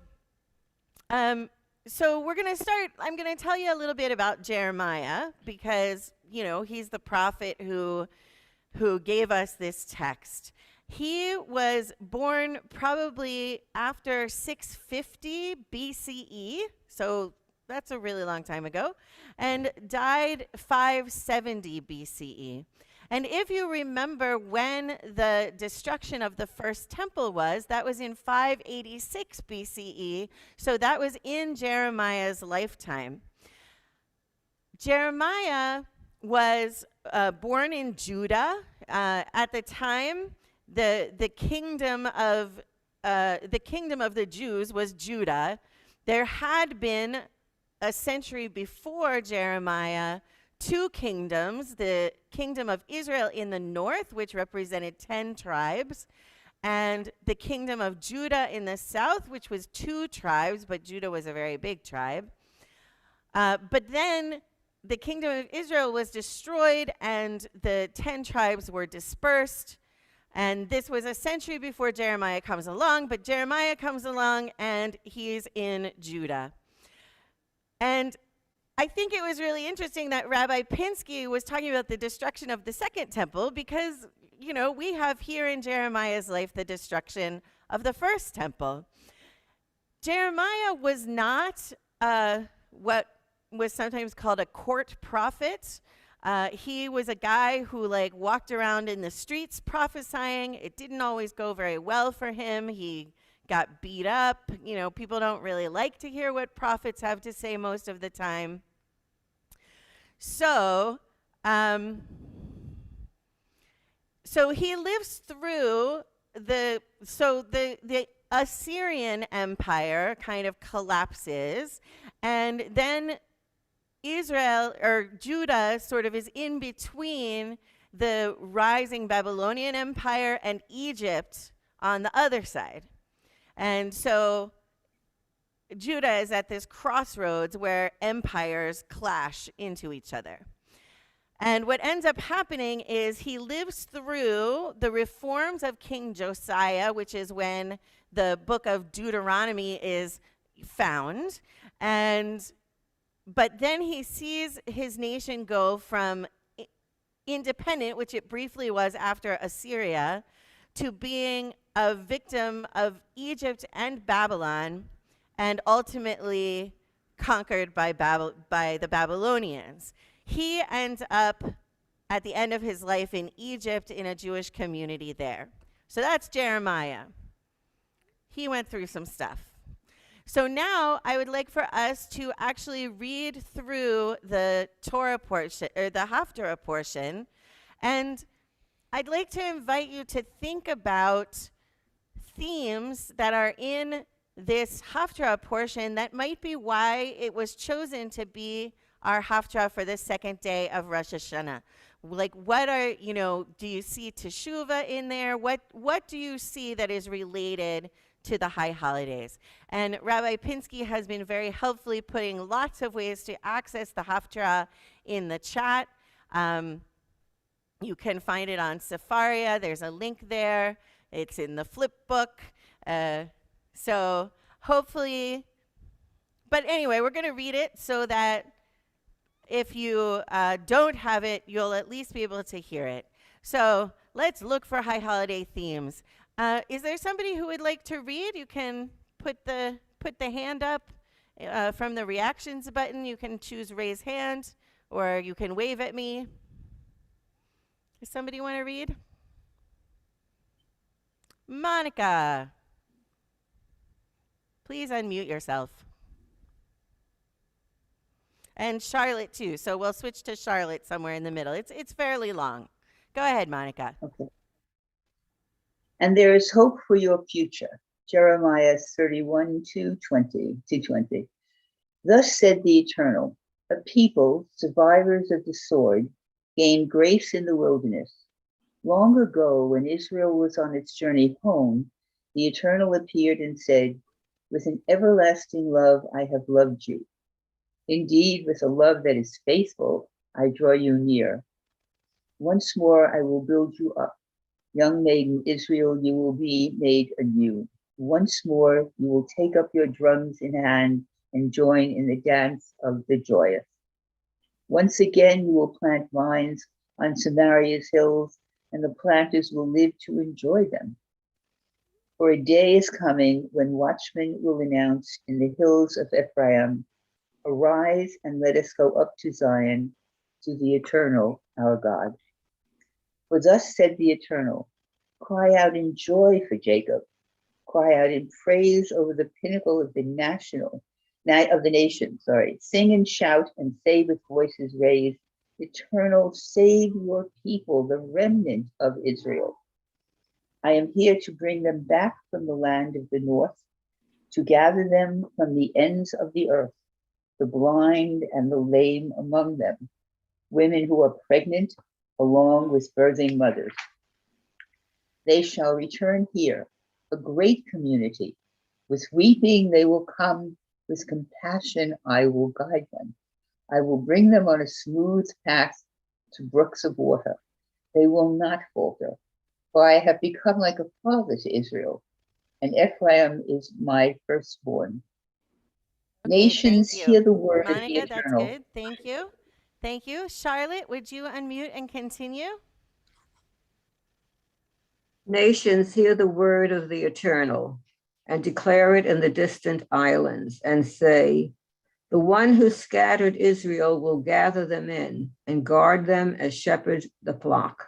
we're going to start. I'm going to tell you a little bit about Jeremiah because, you know, he's the prophet who gave us this text. He was born probably after 650 BCE, so that's a really long time ago, and died 570 BCE. And if you remember when the destruction of the first temple was, that was in 586 BCE, so that was in Jeremiah's lifetime. Jeremiah was born in Judah. At the time, the kingdom of the Jews was Judah. There had been a century before Jeremiah 2 kingdoms, the kingdom of Israel in the north, which represented 10 tribes, and the kingdom of Judah in the south, which was 2 tribes, but Judah was a very big tribe. But then the kingdom of Israel was destroyed, and the 10 tribes were dispersed. And this was a century before Jeremiah comes along, but Jeremiah comes along, and he's in Judah. And I think it was really interesting that Rabbi Pinsky was talking about the destruction of the second temple because, we have here in Jeremiah's life the destruction of the first temple. Jeremiah was not what was sometimes called a court prophet. He was a guy who walked around in the streets prophesying. It didn't always go very well for him. He got beat up. People don't really like to hear what prophets have to say most of the time. So he lives through the Assyrian Empire kind of collapses, and then Israel or Judah sort of is in between the rising Babylonian Empire and Egypt on the other side. And so Judah is at this crossroads where empires clash into each other. And what ends up happening is he lives through the reforms of King Josiah, which is when the book of Deuteronomy is found. But then he sees his nation go from independent, which it briefly was after Assyria, to being a victim of Egypt and Babylon, and ultimately conquered by the Babylonians. He ends up at the end of his life in Egypt in a Jewish community there. So that's Jeremiah. He went through some stuff. So now I would like for us to actually read through the Torah portion, or the Haftarah portion, and I'd like to invite you to think about themes that are in this Haftarah portion that might be why it was chosen to be our Haftarah for the second day of Rosh Hashanah. What are, do you see Teshuvah in there? What do you see that is related to the high holidays? And Rabbi Pinsky has been very helpfully putting lots of ways to access the Haftarah in the chat. You can find it on Sefaria. There's a link there. It's in the flip book. So hopefully, but anyway, we're going to read it so that if you don't have it, you'll at least be able to hear it. So let's look for high holiday themes. Is there somebody who would like to read? You can put the hand up from the reactions button. You can choose raise hand, or you can wave at me. Does somebody want to read? Monica, please unmute yourself. And Charlotte too. So we'll switch to Charlotte somewhere in the middle. It's fairly long. Go ahead, Monica. Okay. And there is hope for your future. Jeremiah 31, 20. Thus said the Eternal, a people, survivors of the sword, gained grace in the wilderness. Long ago, when Israel was on its journey home, the Eternal appeared and said, with an everlasting love, I have loved you. Indeed, with a love that is faithful, I draw you near. Once more, I will build you up. Young maiden Israel, you will be made anew. Once more, you will take up your drums in hand and join in the dance of the joyous. Once again, you will plant vines on Samaria's hills, and the planters will live to enjoy them. For a day is coming when watchmen will announce in the hills of Ephraim, arise and let us go up to Zion, to the Eternal, our God. For thus said the Eternal, cry out in joy for Jacob, cry out in praise over the pinnacle of the nation. Sing and shout and say with voices raised, Eternal, save your people, the remnant of Israel. I am here to bring them back from the land of the north, to gather them from the ends of the earth, the blind and the lame among them, women who are pregnant along with birthing mothers. They shall return here, a great community. With weeping they will come, with compassion I will guide them. I will bring them on a smooth path to brooks of water. They will not falter, for I have become like a father to Israel, and Ephraim is my firstborn. Okay, Nations thank you. hear the word of the Monica, that's Eternal. good. Thank you. Thank you. Charlotte, would you unmute and continue? Nations, hear the word of the Eternal and declare it in the distant islands and say, the one who scattered Israel will gather them in and guard them as shepherds the flock.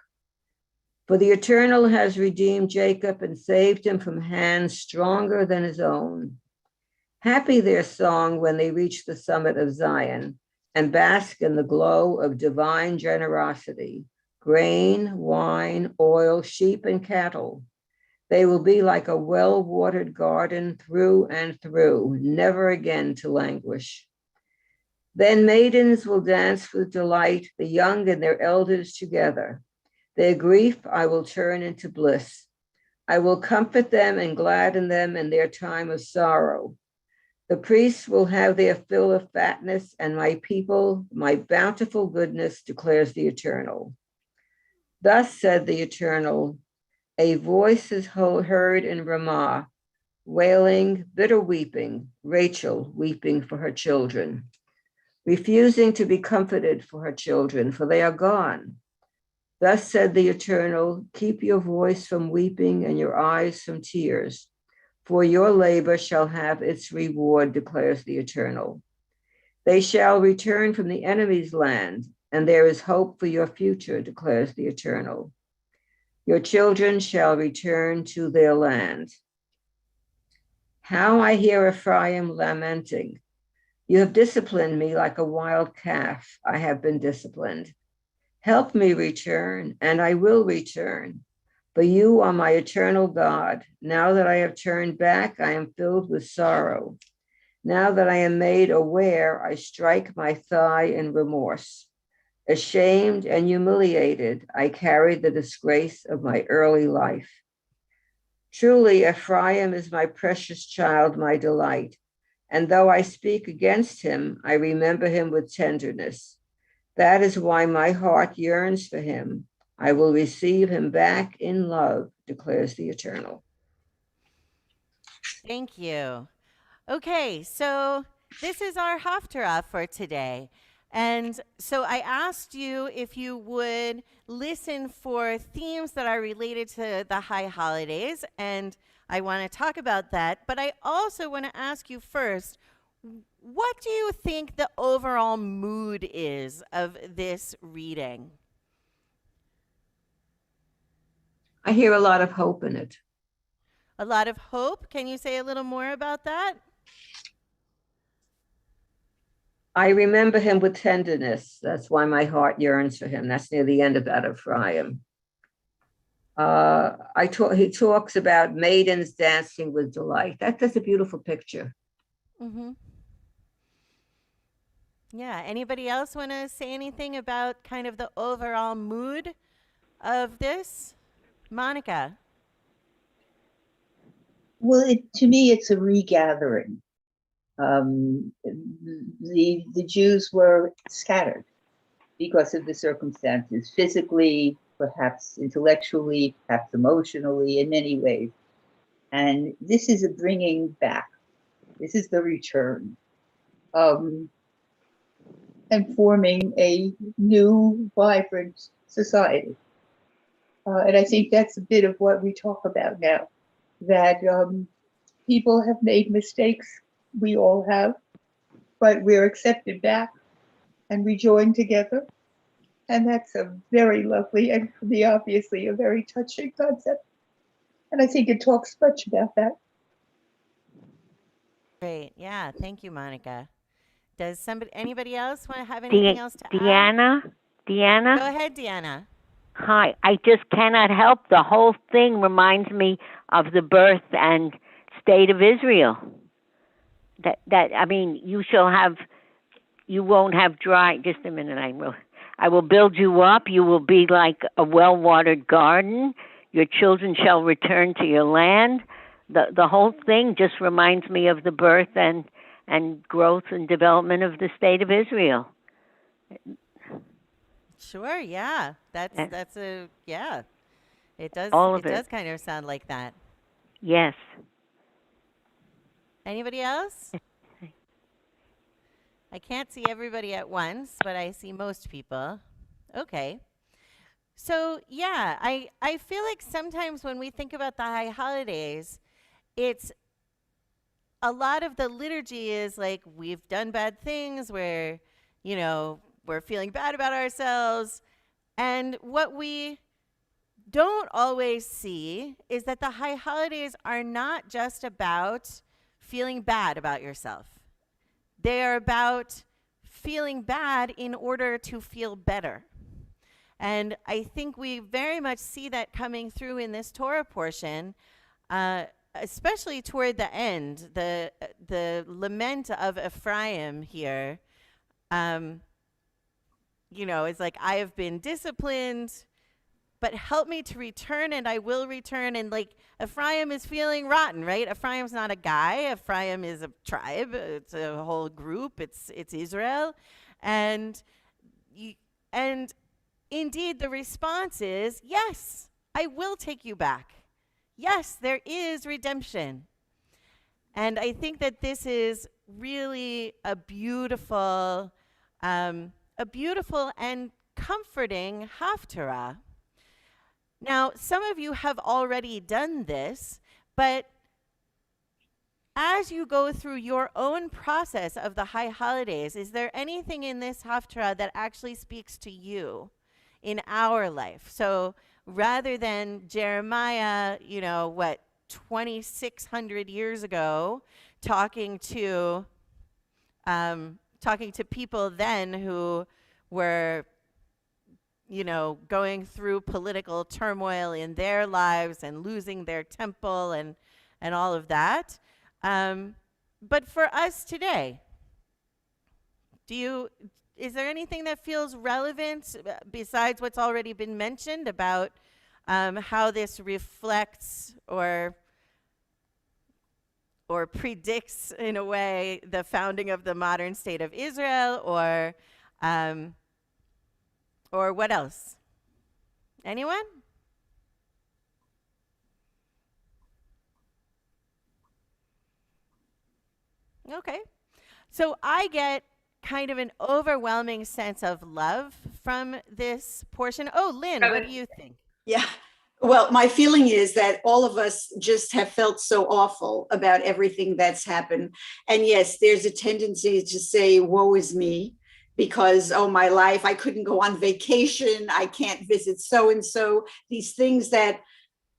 For the Eternal has redeemed Jacob and saved him from hands stronger than his own. Happy their song when they reach the summit of Zion and bask in the glow of divine generosity, grain, wine, oil, sheep, and cattle. They will be like a well-watered garden through and through, never again to languish. Then maidens will dance with delight, the young and their elders together. Their grief I will turn into bliss. I will comfort them and gladden them in their time of sorrow. The priests will have their fill of fatness, and my people, my bountiful goodness, declares the Eternal. Thus said the Eternal, a voice is heard in Ramah, wailing, bitter weeping, Rachel weeping for her children, refusing to be comforted for her children, for they are gone. Thus said the Eternal, keep your voice from weeping and your eyes from tears, for your labor shall have its reward, declares the Eternal. They shall return from the enemy's land, and there is hope for your future, declares the Eternal. Your children shall return to their land. How I hear Ephraim lamenting. You have disciplined me like a wild calf. I have been disciplined. Help me return, and I will return. For you are my eternal God. Now that I have turned back, I am filled with sorrow. Now that I am made aware, I strike my thigh in remorse. Ashamed and humiliated, I carry the disgrace of my early life. Truly, Ephraim is my precious child, my delight. And though I speak against him, I remember him with tenderness. That is why my heart yearns for him. I will receive him back in love, declares the Eternal. Thank you. Okay, so this is our Haftarah for today. And so I asked you if you would listen for themes that are related to the high holidays, and I want to talk about that. But I also want to ask you first, what do you think the overall mood is of this reading? I hear a lot of hope in it. A lot of hope? Can you say a little more about that? I remember him with tenderness. That's why my heart yearns for him. That's near the end of that Ephraim. He talks about maidens dancing with delight. That's a beautiful picture. Mm-hmm. Yeah. Anybody else want to say anything about kind of the overall mood of this? Monica. Well, to me, it's a regathering. The Jews were scattered because of the circumstances, physically, perhaps intellectually, perhaps emotionally, in many ways. And this is a bringing back. This is the return. And forming a new, vibrant society. And I think that's a bit of what we talk about now, that people have made mistakes. We all have, but we're accepted back and rejoined together. And that's a very lovely and for me, obviously, a very touching concept. And I think it talks much about that. Great. Yeah. Thank you, Monica. Does anybody else want to have anything else to add? Deanna? Go ahead, Deanna. Hi, I just cannot help. The whole thing reminds me of the birth and state of Israel. I mean, you won't have dry. Just a minute, I will build you up. You will be like a well-watered garden. Your children shall return to your land. The whole thing just reminds me of the birth and growth and development of the state of Israel. Sure, yeah. That's yeah. It does does kind of sound like that. Yes. Anybody else? I can't see everybody at once, but I see most people. Okay. So yeah, I feel like sometimes when we think about the high holidays, it's a lot of the liturgy is like we've done bad things, we're feeling bad about ourselves. And what we don't always see is that the high holidays are not just about feeling bad about yourself. They are about feeling bad in order to feel better. And I think we very much see that coming through in this Torah portion, especially toward the end, the lament of Ephraim here. It's like, I have been disciplined, but help me to return and I will return. And like Ephraim is feeling rotten, right? Ephraim's not a guy. Ephraim is a tribe. It's a whole group. It's Israel. And indeed the response is, yes, I will take you back. Yes, there is redemption. And I think that this is really a beautiful and comforting haftarah. Now, some of you have already done this, but as you go through your own process of the high holidays, is there anything in this haftarah that actually speaks to you in our life? So rather than Jeremiah, 2,600 years ago, talking to people then who were going through political turmoil in their lives and losing their temple and all of that. But for us today, is there anything that feels relevant besides what's already been mentioned about how this reflects or predicts, in a way, the founding of the modern state of Israel, or what else? Anyone? Okay. So I get kind of an overwhelming sense of love from this portion. Oh, Lynn, what do you think? Yeah. Well, my feeling is that all of us just have felt so awful about everything that's happened. And yes, there's a tendency to say, woe is me, because, oh, my life, I couldn't go on vacation, I can't visit so-and-so, these things that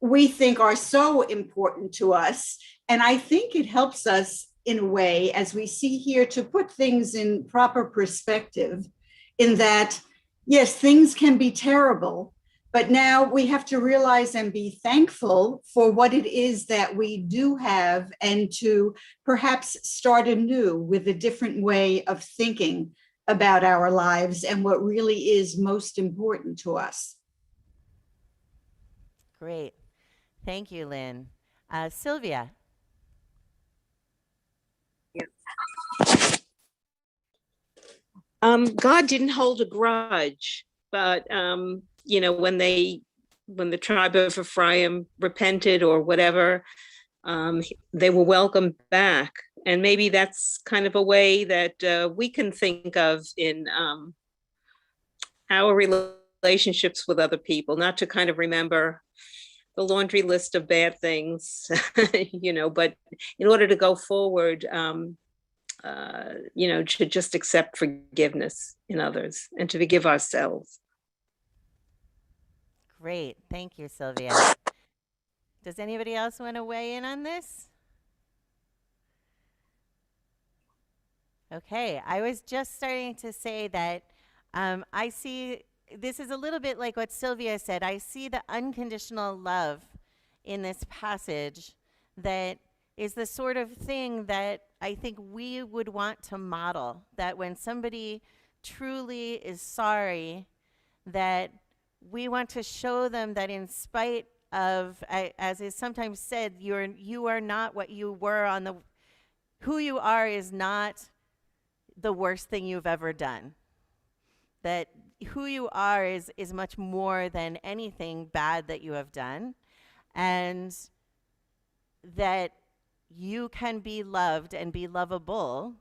we think are so important to us. And I think it helps us in a way, as we see here, to put things in proper perspective, in that, yes, things can be terrible, but now we have to realize and be thankful for what it is that we do have, and to perhaps start anew with a different way of thinking about our lives and what really is most important to us. Great. Thank you, Lynn. Sylvia. God didn't hold a grudge, but when the tribe of Ephraim repented or whatever, they were welcomed back. And maybe that's kind of a way that we can think of in our relationships with other people, not to kind of remember the laundry list of bad things, but in order to go forward, to just accept forgiveness in others and to forgive ourselves. Great. Thank you, Sylvia. Does anybody else want to weigh in on this? Okay. I was just starting to say that I see, this is a little bit like what Sylvia said. I see the unconditional love in this passage that is the sort of thing that I think we would want to model, that when somebody truly is sorry, that we want to show them that in spite of, as is sometimes said, you are not what you were who you are is not the worst thing you've ever done. That who you are is much more than anything bad that you have done, and that you can be loved and be lovable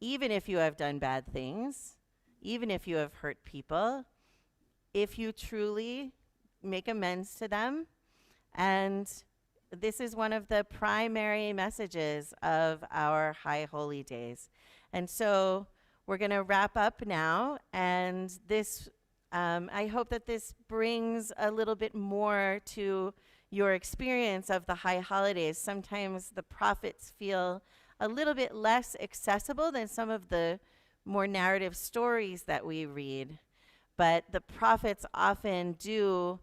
even if you have done bad things, even if you have hurt people, if you truly make amends to them. And this is one of the primary messages of our High Holy Days. And so we're going to wrap up now. And this, I hope that this brings a little bit more to your experience of the High Holidays. Sometimes the prophets feel a little bit less accessible than some of the more narrative stories that we read. But the prophets often do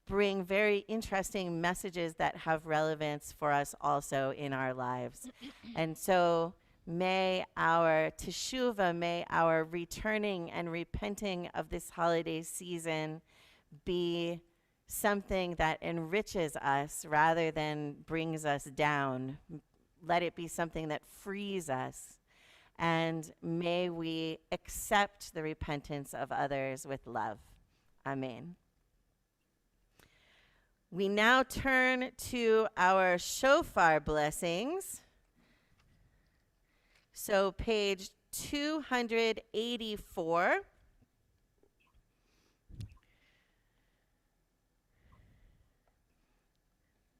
bring very interesting messages that have relevance for us also in our lives. And so may our teshuvah, may our returning and repenting of this holiday season be something that enriches us rather than brings us down. Let it be something that frees us. And may we accept the repentance of others with love. Amen. We now turn to our shofar blessings. So page 284.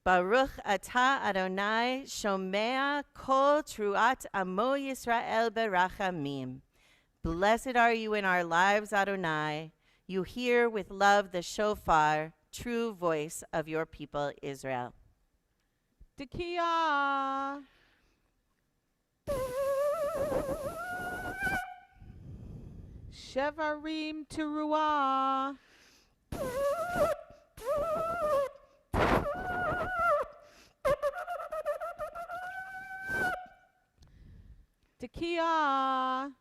Baruch atah Adonai shomea kol truat amo Yisrael berachamim. Blessed are you in our lives, Adonai. You hear with love the shofar, true voice of your people Israel. Tekiah. Shevarim teruah. Tekiah.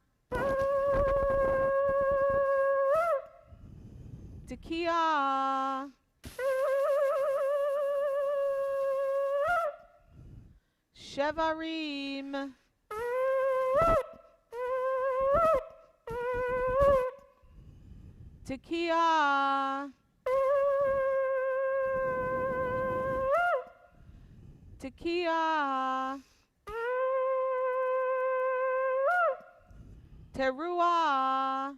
Tekiah. Shevarim. Tekiah. Tekiah. Teruah.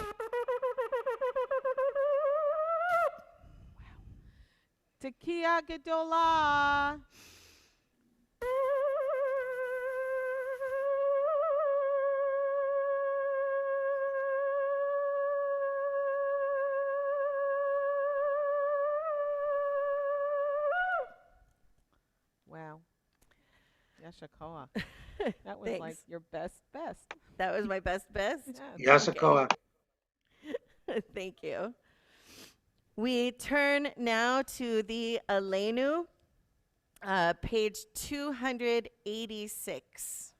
Tekiah Gedolah. Wow. Yashakoa. That was like your best. That was my best. Yasakoa. Thank you. We turn now to the Aleinu, page 286.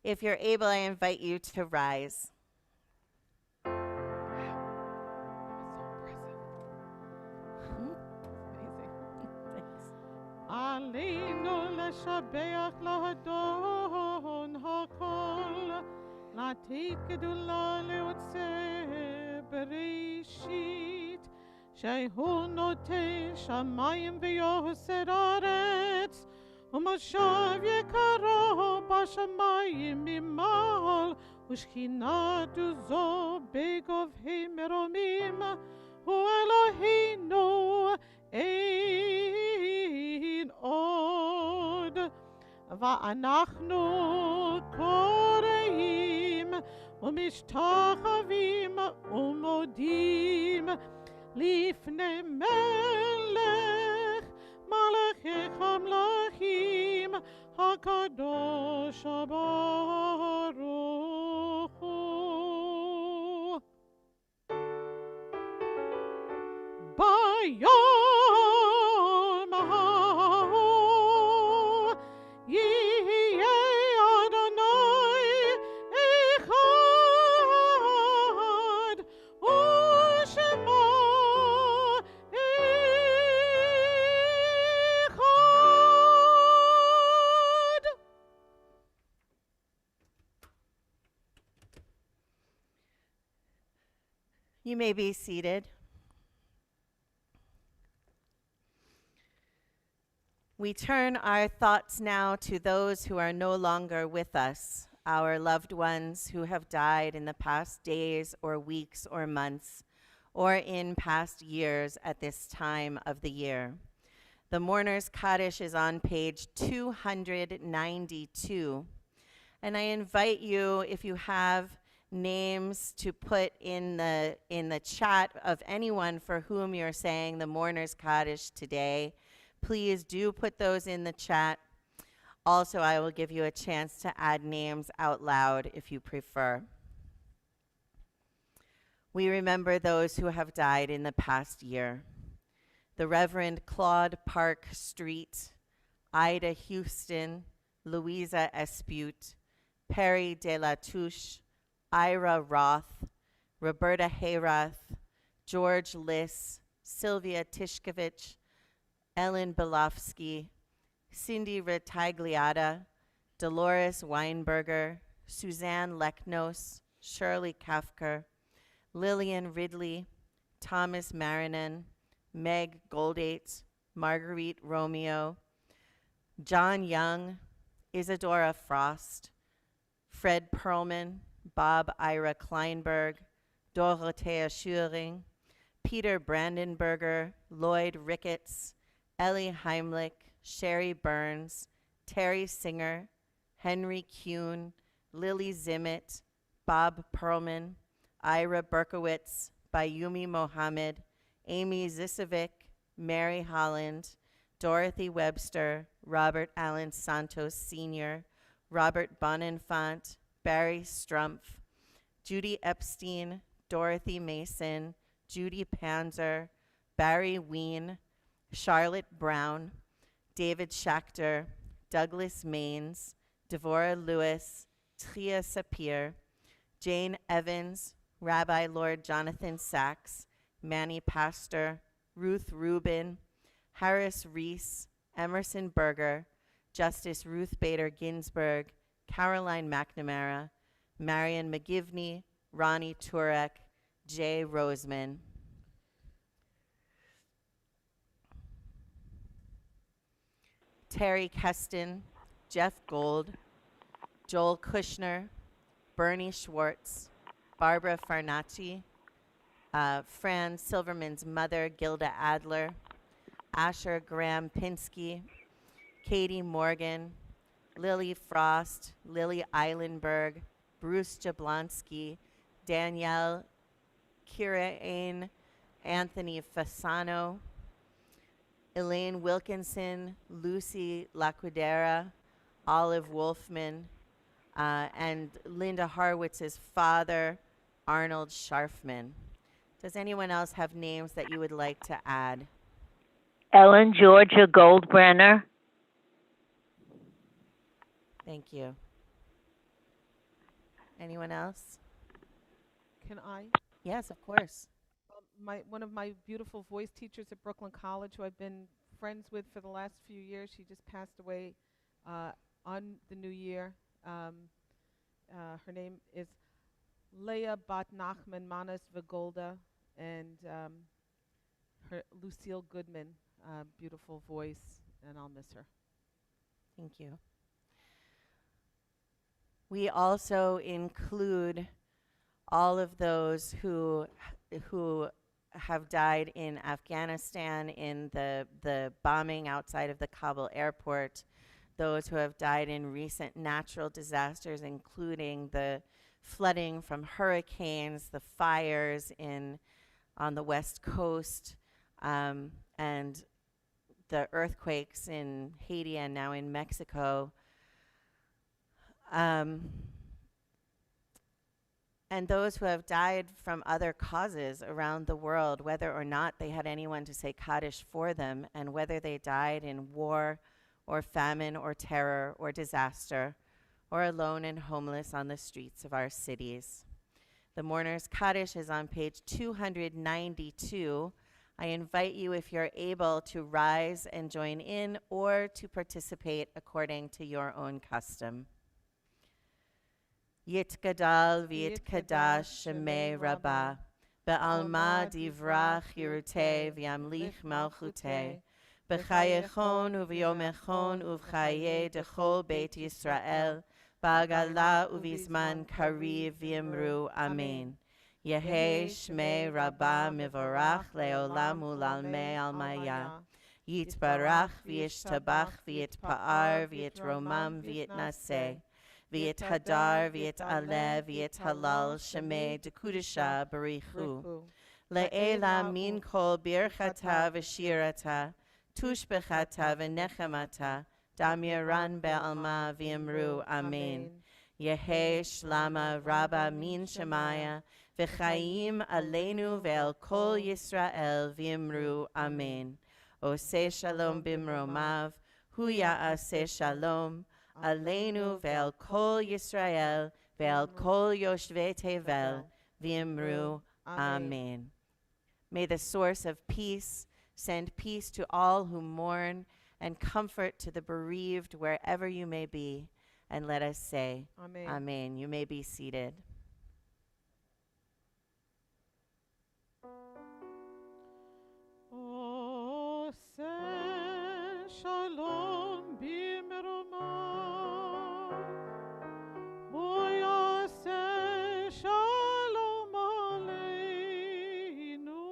If you're able, I invite you to rise. Aleinu leshabeach lahadon hakol latit gedula leotzeh bereshit shehu noteh shamayim v'yosed aretz u'moshav yekaro b'shamayim mimal u'shchina tuzo begovhei meromim hu Eloheinu ein od ואנחנו קוראים ומשתחווים ומודים לפני מלך מלכי המלכים הקדוש ברוך הוא. ביום ההוא יהיה אדוני אחד ושמו אחד. You may be seated. We turn our thoughts now to those who are no longer with us, our loved ones who have died in the past days or weeks or months, or in past years at this time of the year. The Mourner's Kaddish is on page 292. And I invite you, if you have names to put in the chat of anyone for whom you're saying the Mourner's Kaddish today, please do put those in the chat. Also, I will give you a chance to add names out loud if you prefer. We remember those who have died in the past year. The Reverend Claude Park Street, Ida Houston, Louisa Espute, Perry De La Touche, Ira Roth, Roberta Hayrath, George Liss, Sylvia Tishkovich, Ellen Belofsky, Cindy Retagliata, Dolores Weinberger, Suzanne Leknos, Shirley Kafker, Lillian Ridley, Thomas Marinan, Meg Goldates, Marguerite Romeo, John Young, Isadora Frost, Fred Perlman, Bob Ira Kleinberg, Dorothea Schuring, Peter Brandenberger, Lloyd Ricketts, Ellie Heimlich, Sherry Burns, Terry Singer, Henry Kuhn, Lily Zimmett, Bob Perlman, Ira Berkowitz, Bayumi Mohammed, Amy Zisovic, Mary Holland, Dorothy Webster, Robert Allen Santos Sr., Robert Bonenfant, Barry Strumpf, Judy Epstein, Dorothy Mason, Judy Panzer, Barry Ween, Charlotte Brown, David Schachter, Douglas Maines, Devorah Lewis, Tria Sapir, Jane Evans, Rabbi Lord Jonathan Sachs, Manny Pastor, Ruth Rubin, Harris Reese, Emerson Berger, Justice Ruth Bader Ginsburg, Caroline McNamara, Marion McGivney, Ronnie Turek, Jay Roseman. Terry Keston, Jeff Gold, Joel Kushner, Bernie Schwartz, Barbara Farnacci, Fran Silverman's mother, Gilda Adler, Asher Graham Pinsky, Katie Morgan, Lily Frost, Lily Eilenberg, Bruce Jablonski, Danielle Kiraane, Anthony Fasano, Elaine Wilkinson, Lucy Laquidera, Olive Wolfman, and Linda Harwitz's father, Arnold Scharfman. Does anyone else have names that you would like to add? Ellen Georgia Goldbrenner. Thank you. Anyone else? Can I? Yes, of course. One of my beautiful voice teachers at Brooklyn College, who I've been friends with for the last few years, she just passed away on the new year. Her name is Leah Bat Nachman Manas Vigolda, and her Lucille Goodman, beautiful voice, and I'll miss her. Thank you. We also include all of those who have died in Afghanistan in the bombing outside of the Kabul airport, those who have died in recent natural disasters, including the flooding from hurricanes, the fires on the West Coast, and the earthquakes in Haiti and now in Mexico. And those who have died from other causes around the world, whether or not they had anyone to say Kaddish for them, and whether they died in war or famine or terror or disaster, or alone and homeless on the streets of our cities. The Mourner's Kaddish is on page 292. I invite you, if you're able, to rise and join in or to participate according to your own custom. Yitgadal v'yitkadash shemei Rabbah, be'alma divrach yirutei v'yamlich malchutei, b'chayechon u'v'yomechon u'v'chayei dechol Beit Yisrael, ba'agala u'v'zman kariv v'yimru Amen. Yehi Shmei Rabbah Mivarach Leolam Ulalmei Almaya. Yitbarach v'yishtabach v'yitpa'ar v'yitromam v'yitnaseh. V'yithadar v'yitaleh v'yithalal Shemei Dekudisha Barichu. Le'ela min kol birchata v'shirata. Tushbechata v'nechemata. Damiran be'alma v'yimru Amen. Yehi Shlama Rabba min Shemaya. V'chaim aleinu ve'el kol Yisrael v'yimru Amen. Oseh shalom bimromav, hu ya'aseh shalom, aleinu ve'al kol Yisrael, ve'al kol yoshvei tevel, v'yimru Amen. May the source of peace send peace to all who mourn and comfort to the bereaved wherever you may be. And let us say, Amen. Amen. You may be seated. Shalom b'meromav, Boyaseh shalom aleinu,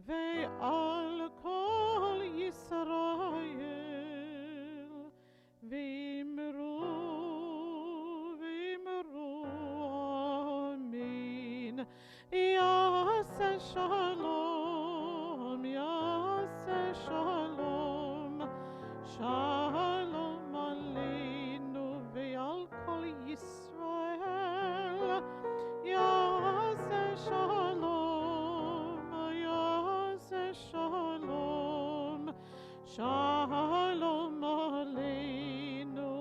ve'al kol Yisrael, v'imru amin. Yaseh shalom, Yaseh shalom, shalom aleinu ve'al kol Yisrael. Yaseh shalom, Yaseh shalom, shalom aleinu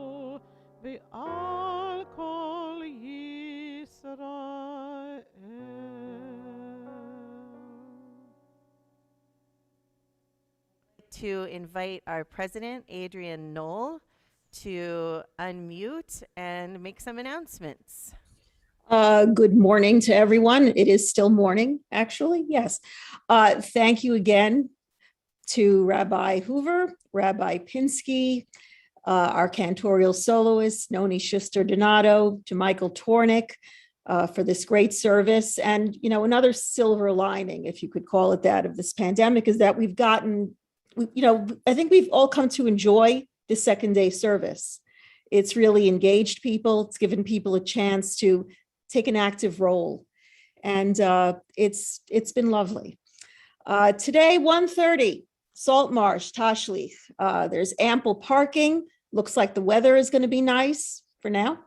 ve'al kol Yisrael. To invite our president, Adrian Knoll, to unmute and make some announcements. Good morning to everyone. It is still morning, actually. Yes. Thank you again to Rabbi Hoover, Rabbi Pinsky, our cantorial soloist, Noni Schuster-Donato, to Michael Tornick for this great service. And, you know, another silver lining, if you could call it that, of this pandemic is that we've gotten, you know, I think we've all come to enjoy the second day service. It's really engaged people. It's given people a chance to take an active role. And it's been lovely. Today, 1:30, Saltmarsh, Tashlich. There's ample parking. Looks like the weather is going to be nice for now.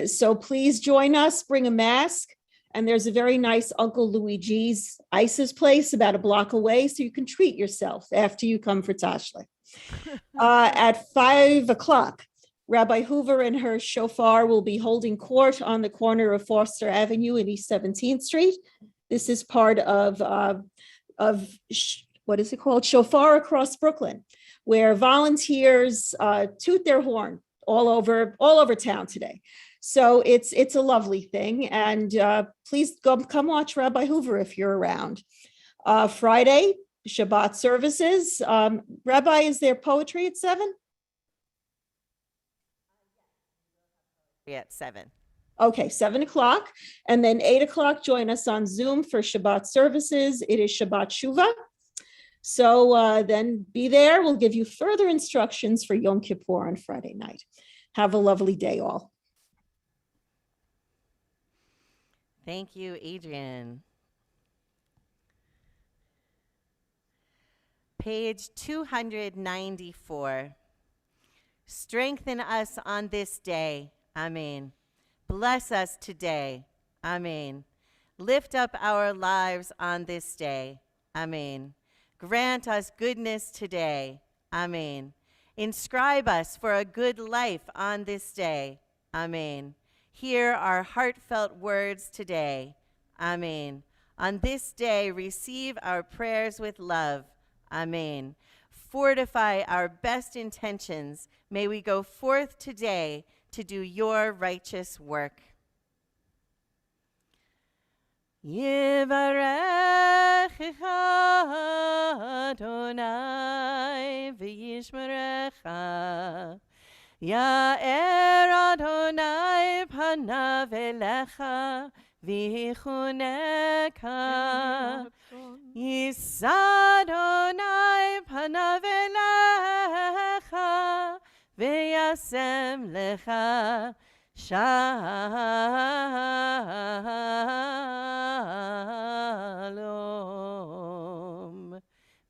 So please join us, bring a mask. And there's a very nice Uncle Luigi's Ice's place about a block away, so you can treat yourself after you come for Tashlich. At 5 o'clock, Rabbi Hoover and her shofar will be holding court on the corner of Foster Avenue and East 17th Street. This is part of what is it called? Shofar Across Brooklyn, where volunteers toot their horn all over town today. So it's a lovely thing. And please come watch Rabbi Hoover if you're around. Friday, Shabbat services. Rabbi, is there poetry at 7? At 7. Okay, 7 o'clock. And then 8 o'clock, join us on Zoom for Shabbat services. It is Shabbat Shuvah. So then be there. We'll give you further instructions for Yom Kippur on Friday night. Have a lovely day, all. Thank you, Adrian. Page 294. Strengthen us on this day. Amen. Bless us today. Amen. Lift up our lives on this day. Amen. Grant us goodness today. Amen. Inscribe us for a good life on this day. Amen. Hear our heartfelt words today. Amen. On this day, receive our prayers with love. Amen. Fortify our best intentions. May we go forth today to do your righteous work. Yivarechecha Adonai v'yishmerecha. Ya'er Adonai panav elecha vichuneka. Yisa Adonai panav elecha, v'yasem lecha shalom.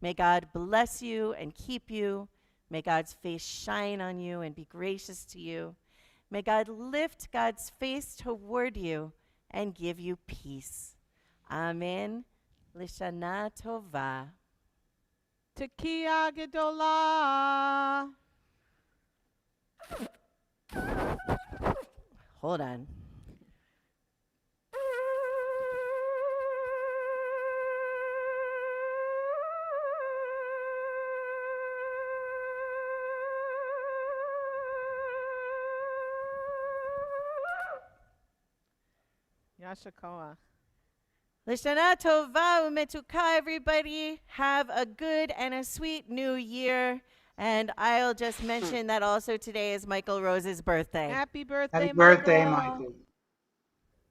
May God bless you and keep you. May God's face shine on you and be gracious to you. May God lift God's face toward you and give you peace. Amen. Lishana Tova. Tekiah Gedolah. Hold on. Yashikoa. Lishana Tova Umetuka, everybody. Have a good and a sweet new year. And I'll just mention that also today is Michael Rose's birthday. Happy birthday, Happy birthday, Michael. Michael.